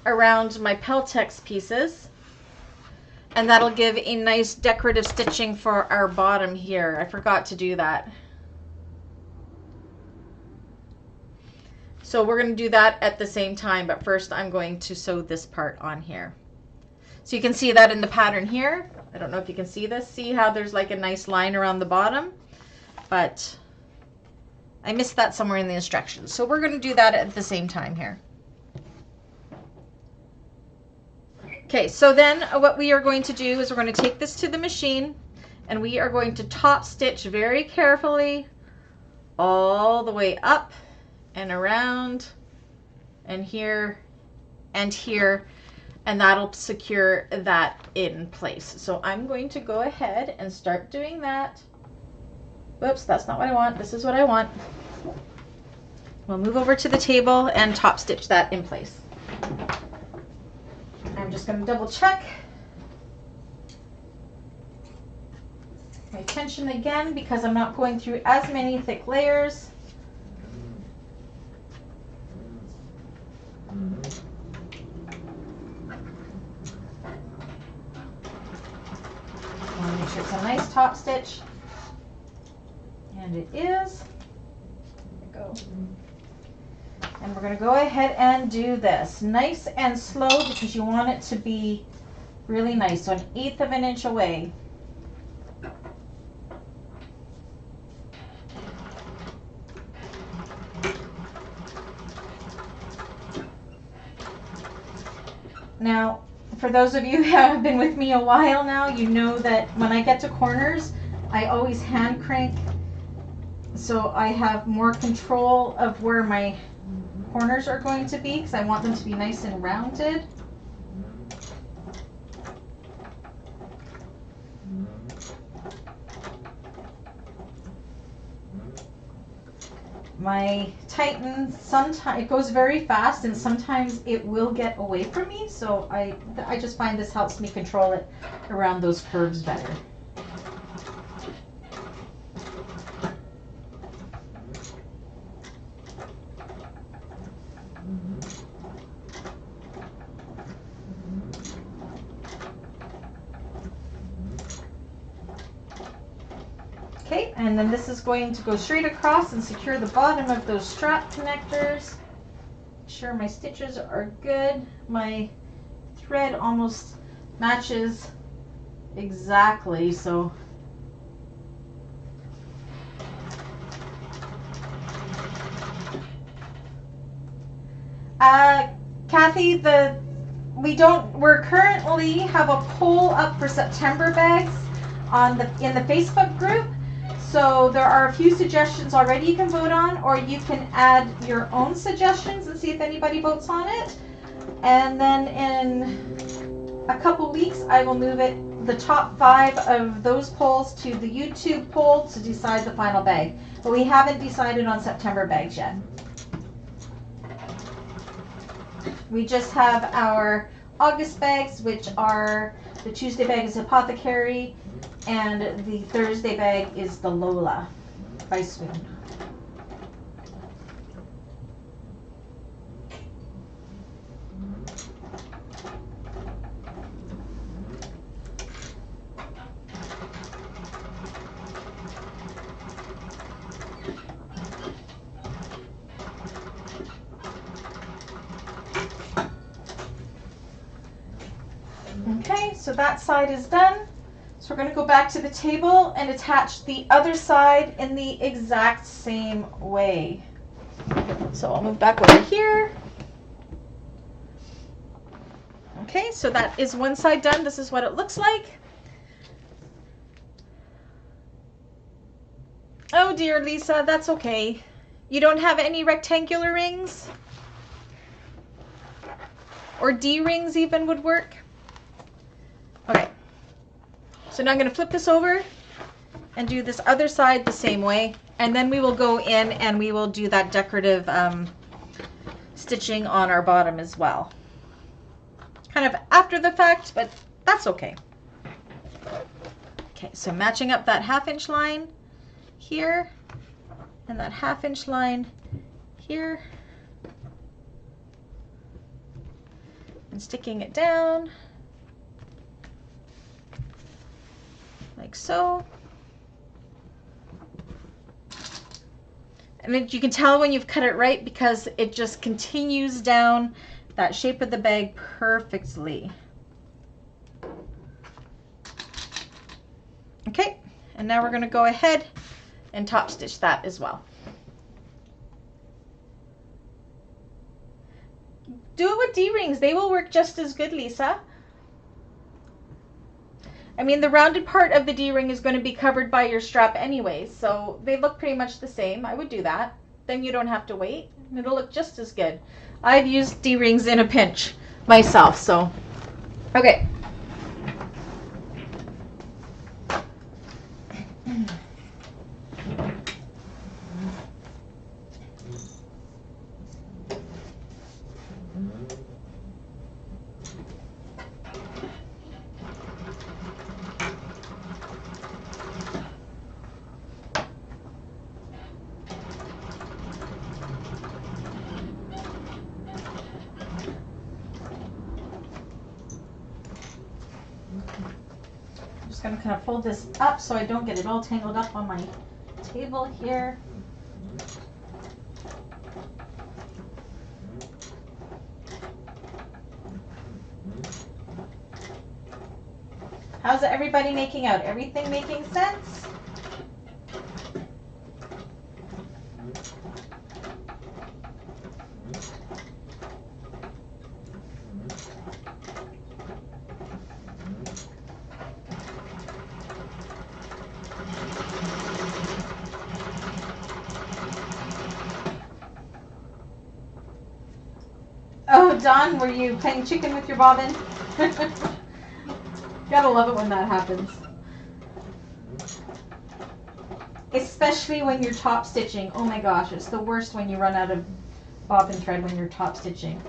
Speaker 1: around my Peltex pieces. And that'll give a nice decorative stitching for our bottom here. I forgot to do that. So we're going to do that at the same time, but first I'm going to sew this part on here. So you can see that in the pattern here. I don't know if you can see this. See how there's like a nice line around the bottom? But I missed that somewhere in the instructions. So we're going to do that at the same time here. Okay, so then what we are going to do is we're going to take this to the machine and we are going to top stitch very carefully all the way up and around and here, and that'll secure that in place. So I'm going to go ahead and start doing that. Whoops, that's not what I want. This is what I want. We'll move over to the table and top stitch that in place. I'm just going to double check my tension again because I'm not going through as many thick layers. I want to make sure it's a nice top stitch, and it is. There we go. And we're going to go ahead and do this nice and slow because you want it to be really nice. So 1/8 of an inch away. Now, for those of you who have been with me a while now, you know that when I get to corners, I always hand crank so I have more control of where my corners are going to be because I want them to be nice and rounded. My tighten, sometimes it goes very fast and sometimes it will get away from me. So I just find this helps me control it around those curves better. Okay, and then this is going to go straight across and secure the bottom of those strap connectors. Make sure my stitches are good. My thread almost matches exactly, so Kathy, we're currently have a poll up for September bags in the Facebook group. So there are a few suggestions already you can vote on, or you can add your own suggestions and see if anybody votes on it. And then in a couple weeks, I will move the top 5 of those polls to the YouTube poll to decide the final bag. But we haven't decided on September bags yet. We just have our August bags, which are the Tuesday bag is Apothecary, and the Thursday bag is the Lola by Swoon. Okay, so that side is done. So we're going to go back to the table and attach the other side in the exact same way. So I'll move back over here. Okay, so that is one side done. This is what it looks like. Oh dear, Lisa, that's okay. You don't have any rectangular rings? Or D rings even would work? Okay. So now I'm going to flip this over and do this other side the same way. And then we will go in and we will do that decorative stitching on our bottom as well. Kind of after the fact, but that's okay. Okay, so matching up that 1/2 inch line here and that 1/2 inch line here. And sticking it down. Like so. And you can tell when you've cut it right because it just continues down that shape of the bag perfectly. Okay, and now we're going to go ahead and top stitch that as well. Do it with D-rings. They will work just as good, Lisa. I mean, the rounded part of the D-ring is going to be covered by your strap anyways, so they look pretty much the same. I would do that. Then you don't have to wait. It'll look just as good. I've used D-rings in a pinch myself, so. Okay. Going to kind of fold this up so I don't get it all tangled up on my table here. How's everybody making out? Everything making sense? Oh, Dawn, were you playing chicken with your bobbin? Gotta love it when that happens. especially when you're top stitching. Oh my gosh, it's the worst when you run out of bobbin thread when you're top stitching.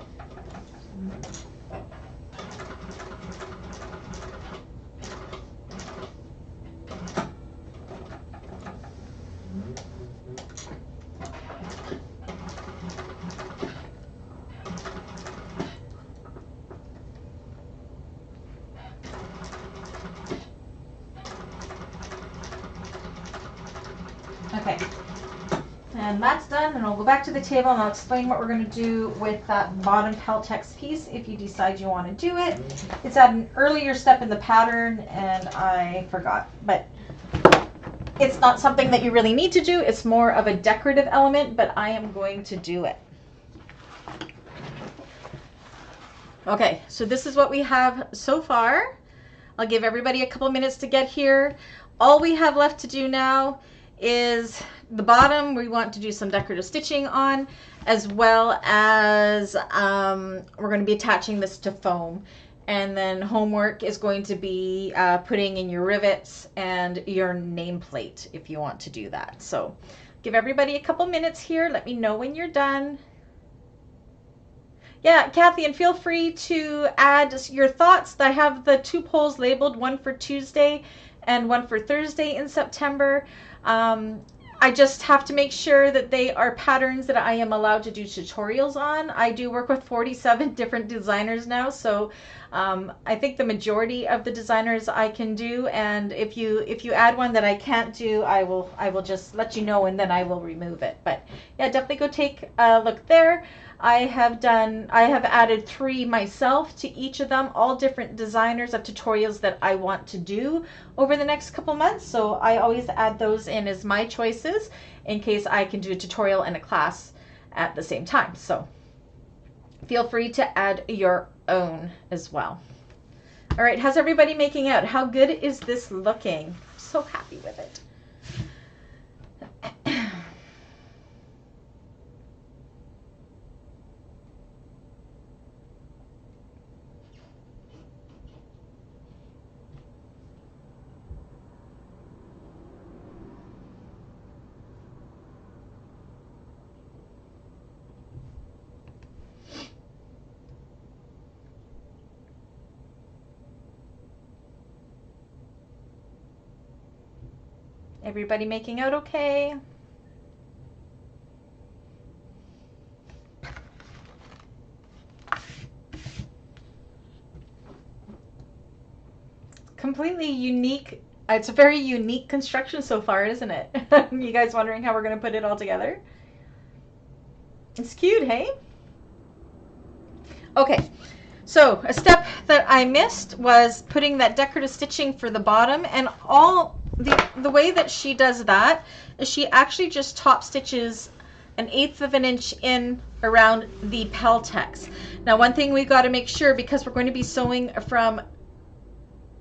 Speaker 1: Okay, and that's done, and I'll go back to the table and I'll explain what we're going to do with that bottom Peltex piece if you decide you want to do it. It's at an earlier step in the pattern and I forgot, but it's not something that you really need to do. It's more of a decorative element, but I am going to do it. Okay, so this is what we have so far. I'll give everybody a couple minutes to get here. All we have left to do now is the bottom. We want to do some decorative stitching on, as well as we're going to be attaching this to foam. And then homework is going to be putting in your rivets and your nameplate if you want to do that. So give everybody a couple minutes here. Let me know when you're done. Yeah, Kathy, and feel free to add your thoughts. I have the 2 polls labeled, one for Tuesday and one for Thursday in September. I just have to make sure that they are patterns that I am allowed to do tutorials on. I do work with 47 different designers now, so I think the majority of the designers I can do, and if you add one that I can't do, I will just let you know and then I will remove it. But yeah, definitely go take a look there. I have added 3 myself to each of them, all different designers of tutorials that I want to do over the next couple months. So I always add those in as my choices in case I can do a tutorial and a class at the same time. So feel free to add your own as well. All right, how's everybody making out? How good is this looking? I'm so happy with it. Everybody making out okay? Completely unique. It's a very unique construction so far, isn't it? You guys wondering how we're going to put it all together? It's cute, hey? Okay, so a step that I missed was putting that decorative stitching for the bottom, and all the way that she does that is she actually just top stitches 1/8 of an inch in around the Peltex. Now, one thing we got to make sure, because we're going to be sewing from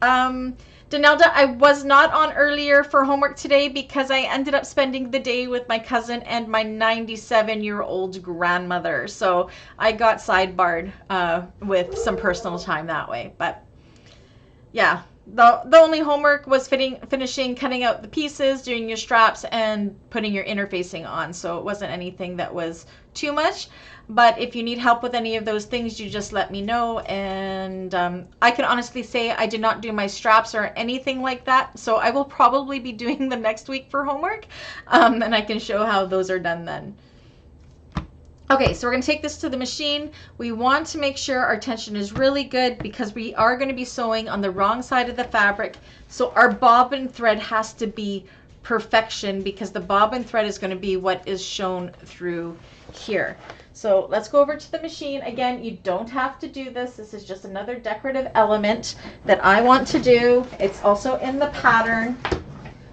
Speaker 1: Donelda, I was not on earlier for homework today because I ended up spending the day with my cousin and my 97-year-old grandmother. So I got sidebarred with some personal time that way. But yeah, the only homework was finishing cutting out the pieces, doing your straps, and putting your interfacing on. So it wasn't anything that was too much. But if you need help with any of those things, you just let me know. And I can honestly say I did not do my straps or anything like that. So I will probably be doing them next week for homework. And I can show how those are done then. Okay, so we're going to take this to the machine. We want to make sure our tension is really good because we are going to be sewing on the wrong side of the fabric. So our bobbin thread has to be perfection because the bobbin thread is going to be what is shown through here. So let's go over to the machine. Again, you don't have to do this. This is just another decorative element that I want to do. It's also in the pattern.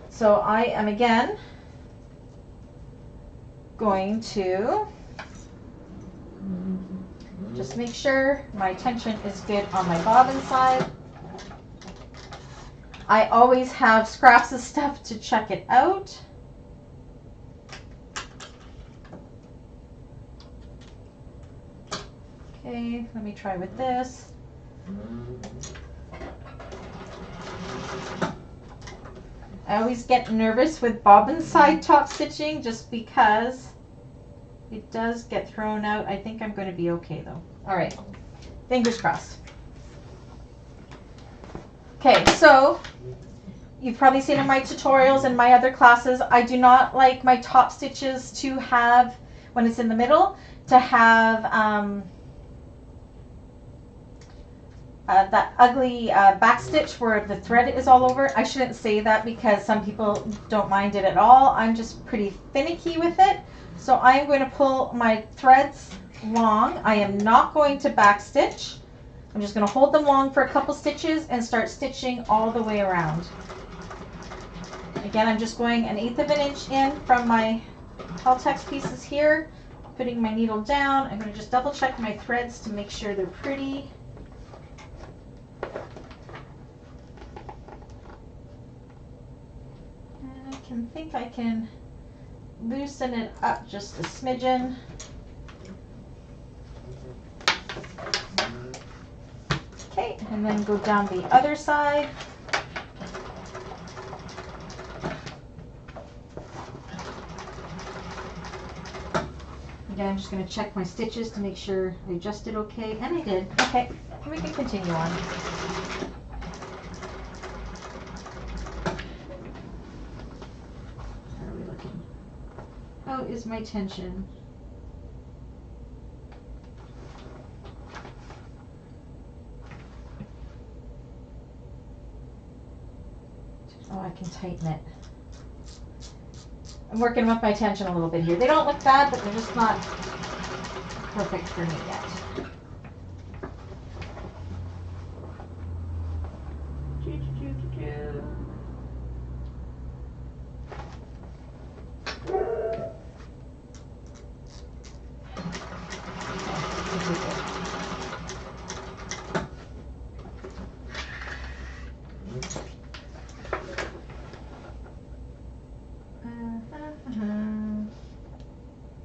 Speaker 1: So I am again going to just make sure my tension is good on my bobbin side. I always have scraps of stuff to check it out. Okay, let me try with this. I always get nervous with bobbin side top stitching just because it does get thrown out. I think I'm going to be okay though. All right, fingers crossed. Okay, so you've probably seen in my tutorials and my other classes, I do not like my top stitches to have, when it's in the middle, to have that ugly back stitch where the thread is all over. I shouldn't say that because some people don't mind it at all. I'm just pretty finicky with it. So I'm going to pull my threads long. I am not going to back stitch. I'm just going to hold them long for a couple stitches and start stitching all the way around. Again, I'm just going 1/8 of an inch in from my Peltex pieces here, putting my needle down. I'm going to just double check my threads to make sure they're pretty. I can loosen it up just a smidgen. Okay, and then go down the other side. Again, I'm just going to check my stitches to make sure I adjusted okay, and I did. Okay, we can continue on. How is my tension? Oh, I can tighten it. I'm working with my tension a little bit here. They don't look bad, but they're just not perfect for me yet.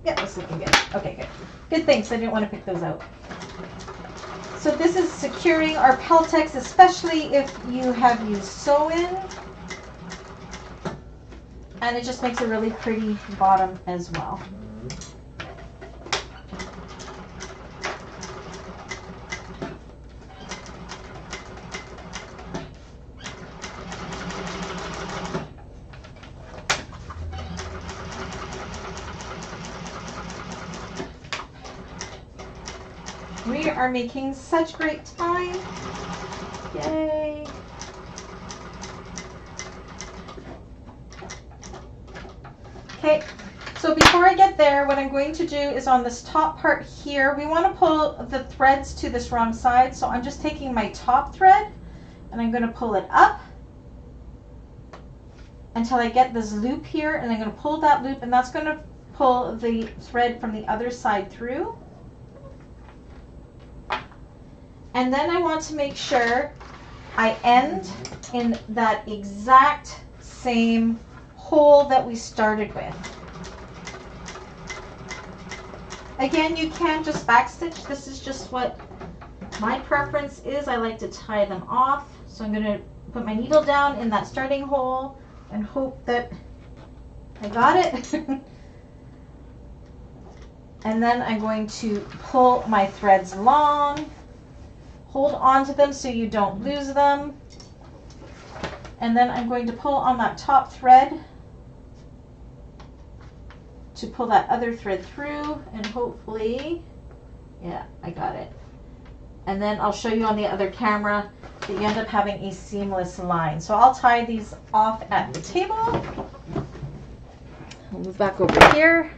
Speaker 1: Yeah, that's looking good. Okay, good. Good thing, so I didn't want to pick those out. So this is securing our Peltex, especially if you have used sew-in. And it just makes a really pretty bottom as well. We are making such great time. Yay. Okay, so before I get there, what I'm going to do is on this top part here, we want to pull the threads to this wrong side. So I'm just taking my top thread and I'm going to pull it up until I get this loop here, and I'm going to pull that loop, and that's going to pull the thread from the other side through. And then I want to make sure I end in that exact same hole that we started with. Again, you can just backstitch. This is just what my preference is. I like to tie them off. So I'm going to put my needle down in that starting hole and hope that I got it. And then I'm going to pull my threads long. Hold on to them so you don't lose them. And then I'm going to pull on that top thread to pull that other thread through, and hopefully, yeah, I got it. And then I'll show you on the other camera that you end up having a seamless line. So I'll tie these off at the table. I'll move back over here.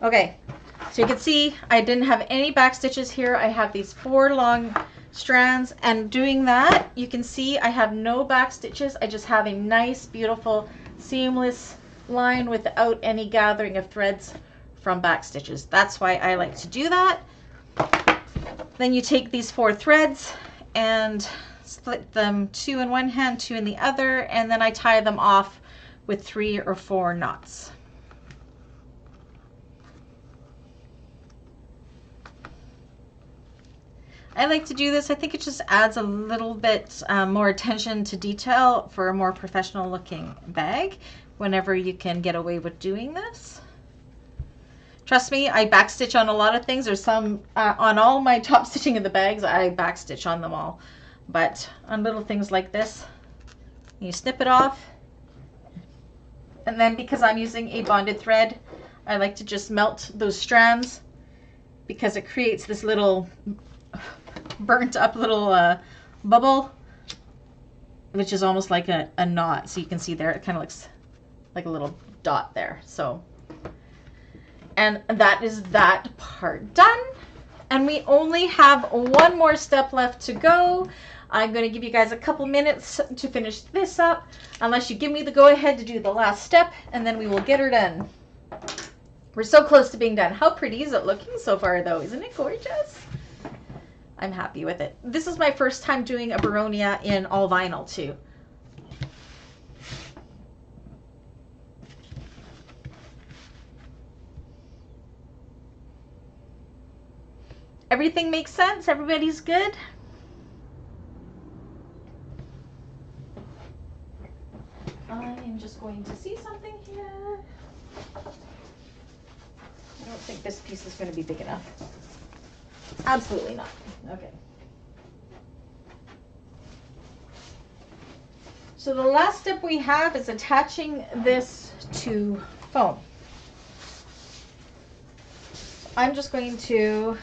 Speaker 1: Okay. So you can see I didn't have any back stitches here. I have these 4 long strands, and doing that, you can see I have no back stitches. I just have a nice, beautiful, seamless line without any gathering of threads from back stitches. That's why I like to do that. Then you take these 4 threads and split them 2 in one hand, 2 in the other, and then I tie them off with 3 or 4 knots. I like to do this. I think it just adds a little bit more attention to detail for a more professional looking bag whenever you can get away with doing this. Trust me, I backstitch on a lot of things. There's some, on all my top stitching of the bags, I backstitch on them all. But on little things like this, you snip it off. And then because I'm using a bonded thread, I like to just melt those strands because it creates this little burnt up little bubble, which is almost like a knot. So you can see there, it kind of looks like a little dot there. So, and that is that part done. And we only have one more step left to go. I'm going to give you guys a couple minutes to finish this up, unless you give me the go ahead to do the last step, and then we will get her done. We're so close to being done. How pretty is it looking so far though? Isn't it gorgeous? I'm happy with it. This is my first time doing a Boronia in all vinyl too. Everything makes sense? Everybody's good? I am just going to see something here. I don't think this piece is going to be big enough. Absolutely not. Okay. So the last step we have is attaching this to foam. I'm just going to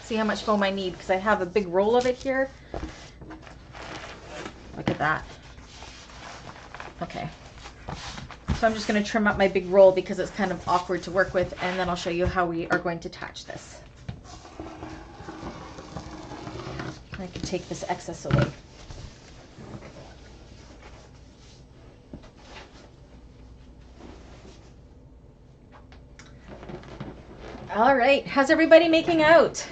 Speaker 1: see how much foam I need because I have a big roll of it here. Look at that. Okay. So I'm just going to trim up my big roll because it's kind of awkward to work with, and then I'll show you how we are going to attach this. I can take this excess away. All right, how's everybody making out?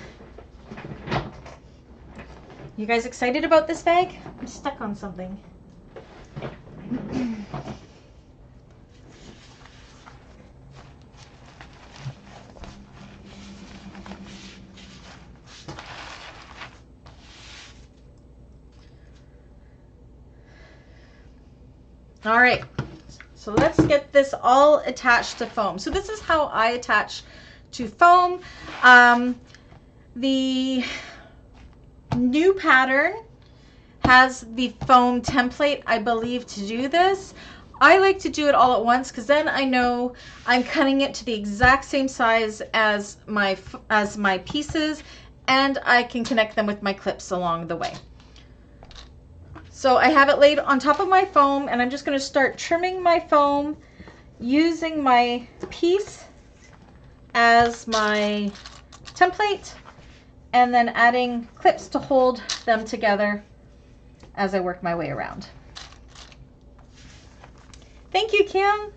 Speaker 1: You guys excited about this bag? I'm stuck on something. All right, so let's get this all attached to foam. So this is how I attach to foam. The new pattern has the foam template, I believe, to do this. I like to do it all at once because then I know I'm cutting it to the exact same size as my pieces, and I can connect them with my clips along the way. So I have it laid on top of my foam, and I'm just going to start trimming my foam using my piece as my template, and then adding clips to hold them together as I work my way around. Thank you, Kim.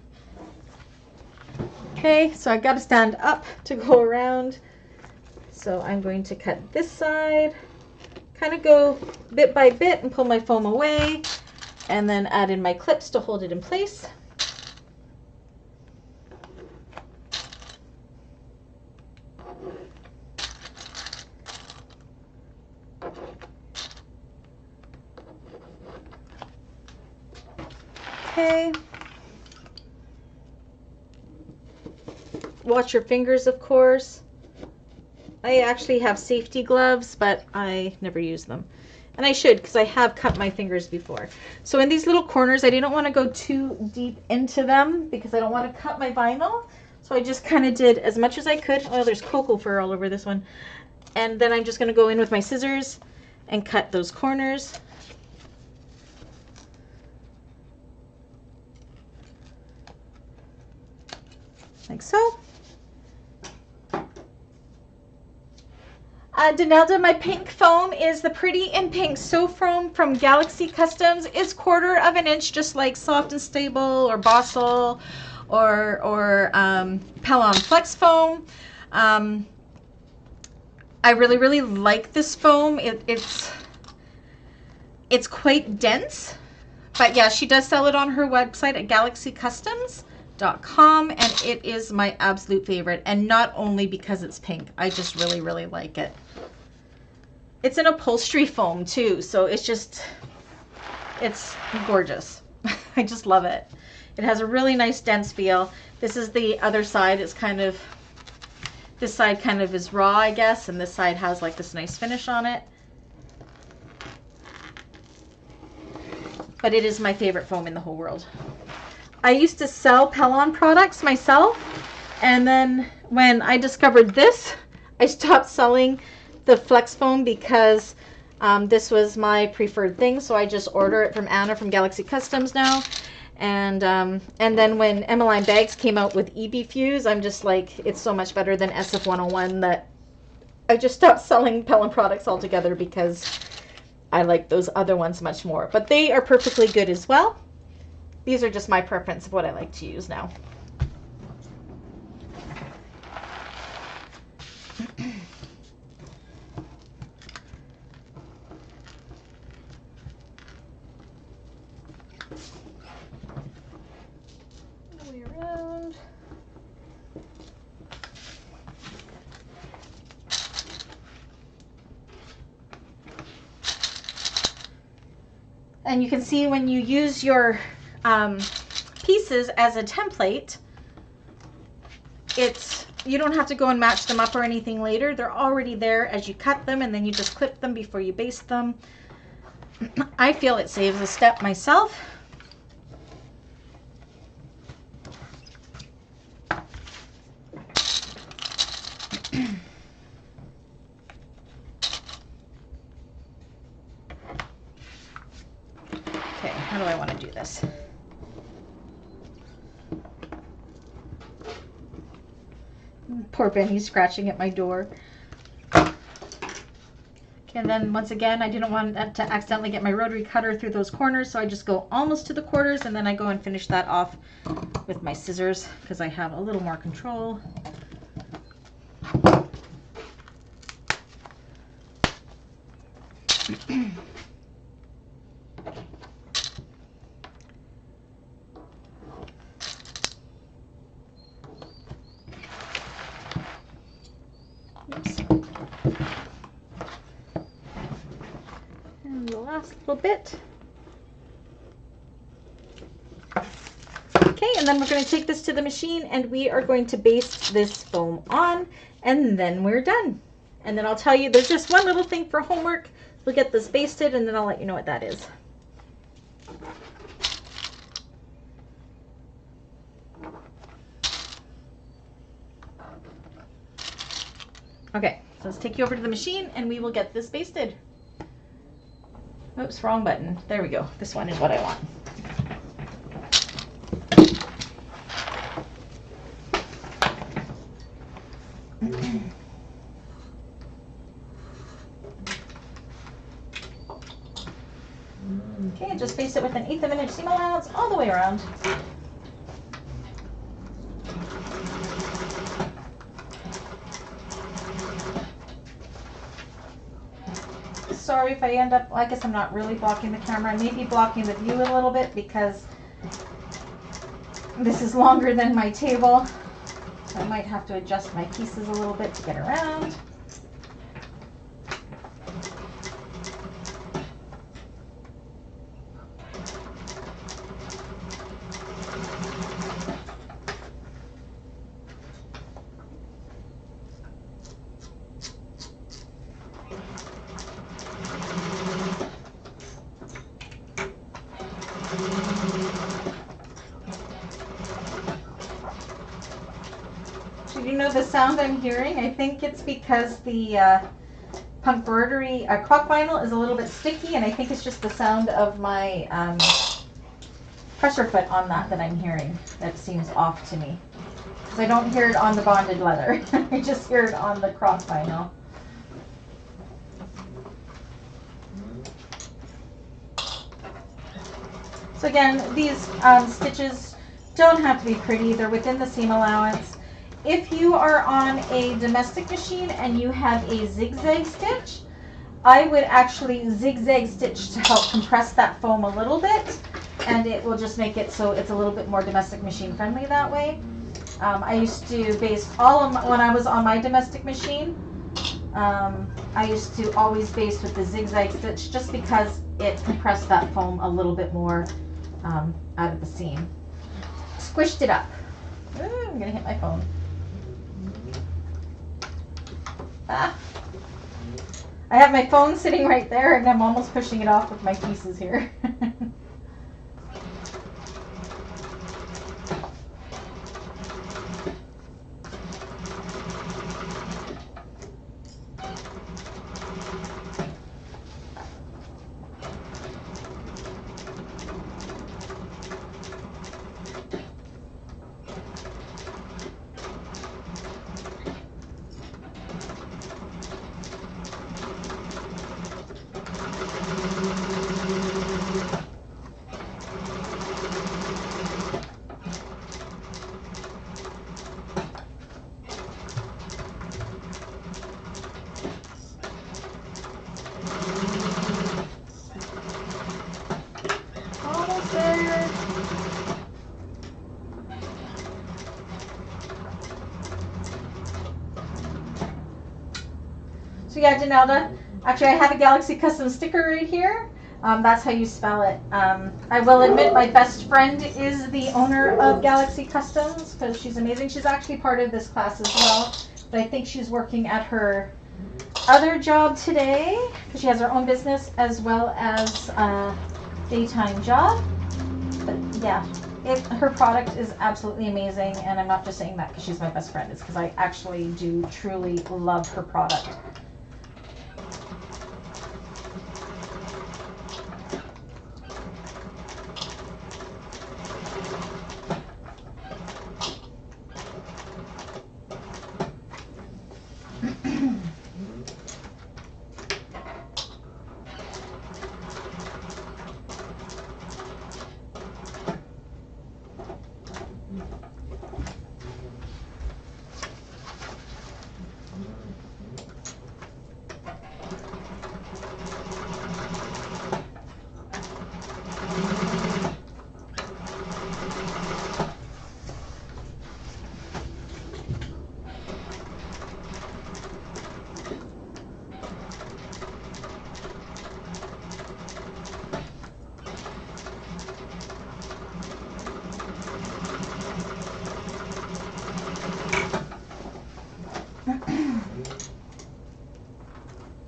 Speaker 1: Okay, so I've got to stand up to go around. So I'm going to cut this side, kind of go bit by bit and pull my foam away, and then add in my clips to hold it in place. Okay. Watch your fingers, of course. I actually have safety gloves, but I never use them. And I should, because I have cut my fingers before. So in these little corners, I didn't want to go too deep into them because I don't want to cut my vinyl. So I just kind of did as much as I could. Oh, there's cocoa fur all over this one. And then I'm just going to go in with my scissors and cut those corners. Like so. Denelda, my pink foam is the Pretty in Pink Sew Foam from Galaxy Customs. It's 1/4 inch, just like Soft and Stable or Bossil or Pellon Flex Foam. I really like this foam. It's quite dense, but yeah, she does sell it on her website at galaxycustoms.com, and it is my absolute favorite, and not only because it's pink. I just really like it. It's an upholstery foam too, so it's gorgeous. I just love it. It has a really nice dense feel. This is the other side. It's kind of, this side kind of is raw, I guess, and this side has like this nice finish on it. But it is my favorite foam in the whole world. I used to sell Pellon products myself, and then when I discovered this, I stopped selling the Flex foam because this was my preferred thing, so I just order it from Anna from Galaxy Customs now. And then when Emmeline Bags came out with EB Fuse, I'm just like, it's so much better than SF101 that I just stopped selling Pellon products altogether because I like those other ones much more. But they are perfectly good as well. These are just my preference of what I like to use now. Way around. And you can see when you use your pieces as a template, you don't have to go and match them up or anything later. They're already there as you cut them, and then you just clip them before you baste them. I feel it saves a step myself. Okay, how do I want to do this? Poor Benny's scratching at my door. Okay, and then once again, I didn't want to accidentally get my rotary cutter through those corners, so I just go almost to the quarters, and then I go and finish that off with my scissors because I have a little more control. And the last little bit. Okay, and then we're going to take this to the machine and we are going to baste this foam on, and then we're done. And then I'll tell you, there's just one little thing for homework. We'll get this basted and then I'll let you know what that is. Okay, so let's take you over to the machine and we will get this basted. Oops, wrong button. There we go. This one is what I want. Okay, just baste it with an 1/8 of an inch seam allowance all the way around. Sorry if I end up, I guess I'm not really blocking the camera. I may be blocking the view a little bit because this is longer than my table. So I might have to adjust my pieces a little bit to get around. Do you know the sound I'm hearing? I think it's because the punk embroidery clock vinyl is a little bit sticky, and I think it's just the sound of my pressure foot on that I'm hearing that seems off to me. Because I don't hear it on the bonded leather. I just hear it on the clock vinyl. So again, these stitches don't have to be pretty. They're within the seam allowance. If you are on a domestic machine and you have a zigzag stitch, I would actually zigzag stitch to help compress that foam a little bit, and it will just make it so it's a little bit more domestic machine friendly that way. I used to baste all of my, when I was on my domestic machine, I used to always baste with the zigzag stitch just because it compressed that foam a little bit more out of the seam. Squished it up. Ooh, I'm gonna hit my phone. Ah. I have my phone sitting right there and I'm almost pushing it off with my pieces here. So yeah, Janelda, actually I have a Galaxy Custom sticker right here. That's how you spell it. I will admit my best friend is the owner of Galaxy Customs because she's amazing. She's actually part of this class as well, but I think she's working at her other job today because she has her own business as well as a daytime job. But yeah, her product is absolutely amazing, and I'm not just saying that because she's my best friend. It's because I actually do truly love her product.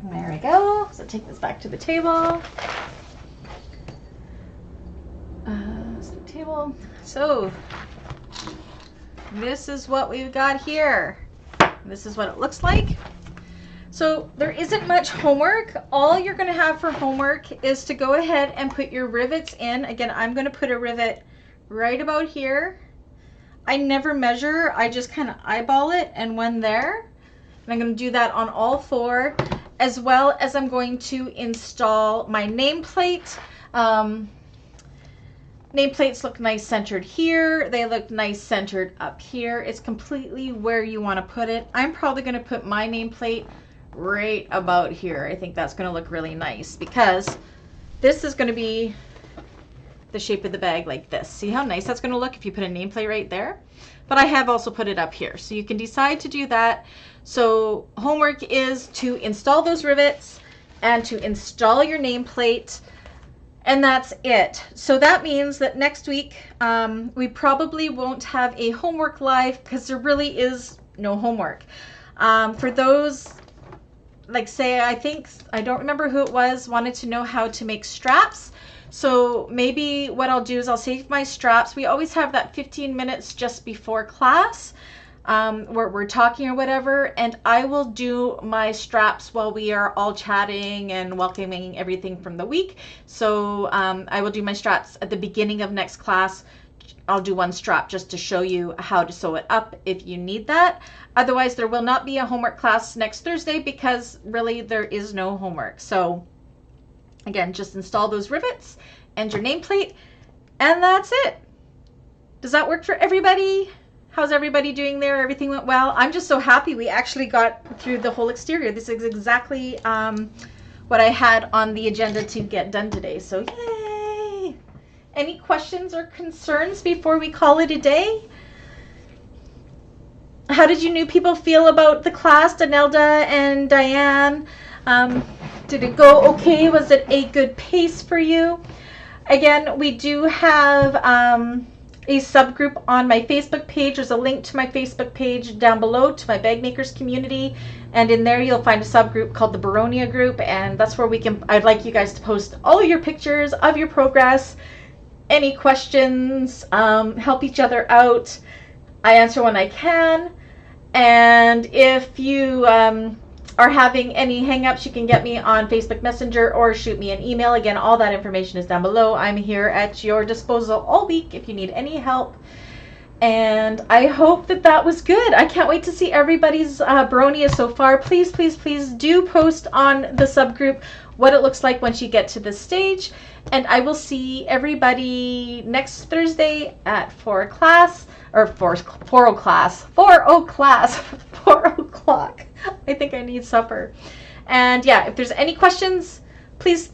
Speaker 1: There we go. So take this back to the table. So this is what we've got here. This is what it looks like. So there isn't much homework. All you're going to have for homework is to go ahead and put your rivets in. Again, I'm going to put a rivet right about here. I never measure. I just kind of eyeball it and one there. And I'm going to do that on all four, as well as I'm going to install my nameplate. Nameplates look nice centered here. They look nice centered up here. It's completely where you want to put it. I'm probably going to put my nameplate right about here. I think that's going to look really nice because this is going to be the shape of the bag like this. See how nice that's going to look if you put a nameplate right there? But I have also put it up here. So you can decide to do that. So homework is to install those rivets and to install your nameplate. And that's it. So that means that next week we probably won't have a homework live because there really is no homework. For those, like say, I don't remember who it was, wanted to know how to make straps. So maybe what I'll do is I'll save my straps. We always have that 15 minutes just before class where we're talking or whatever, and I will do my straps while we are all chatting and welcoming everything from the week. So I will do my straps at the beginning of next class. I'll do one strap just to show you how to sew it up if you need that. Otherwise, there will not be a homework class next Thursday because really there is no homework. So again, just install those rivets and your nameplate, and that's it. Does that work for everybody? How's everybody doing there? Everything went well? I'm just so happy we actually got through the whole exterior. This is exactly what I had on the agenda to get done today. So yay! Any questions or concerns before we call it a day? How did you new people feel about the class, Danelda and Diane? Did it go okay? Was it a good pace for you? Again, we do have a subgroup on my Facebook page. There's a link to my Facebook page down below to my bagmakers community, and in there you'll find a subgroup called the Boronia group, and that's where I'd like you guys to post all your pictures of your progress, any questions, help each other out. I answer when I can. And if you are having any hangups, you can get me on Facebook Messenger or shoot me an email. Again, all that information is down below. I'm here at your disposal all week if you need any help. And I hope that was good. I can't wait to see everybody's Boronia so far. Please, please, please do post on the subgroup what it looks like once you get to this stage. And I will see everybody next Thursday at 4 o'clock. 4 o'clock. I think I need supper. And yeah, if there's any questions, please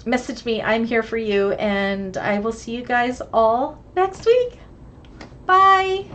Speaker 1: message me. I'm here for you, and I will see you guys all next week. Bye.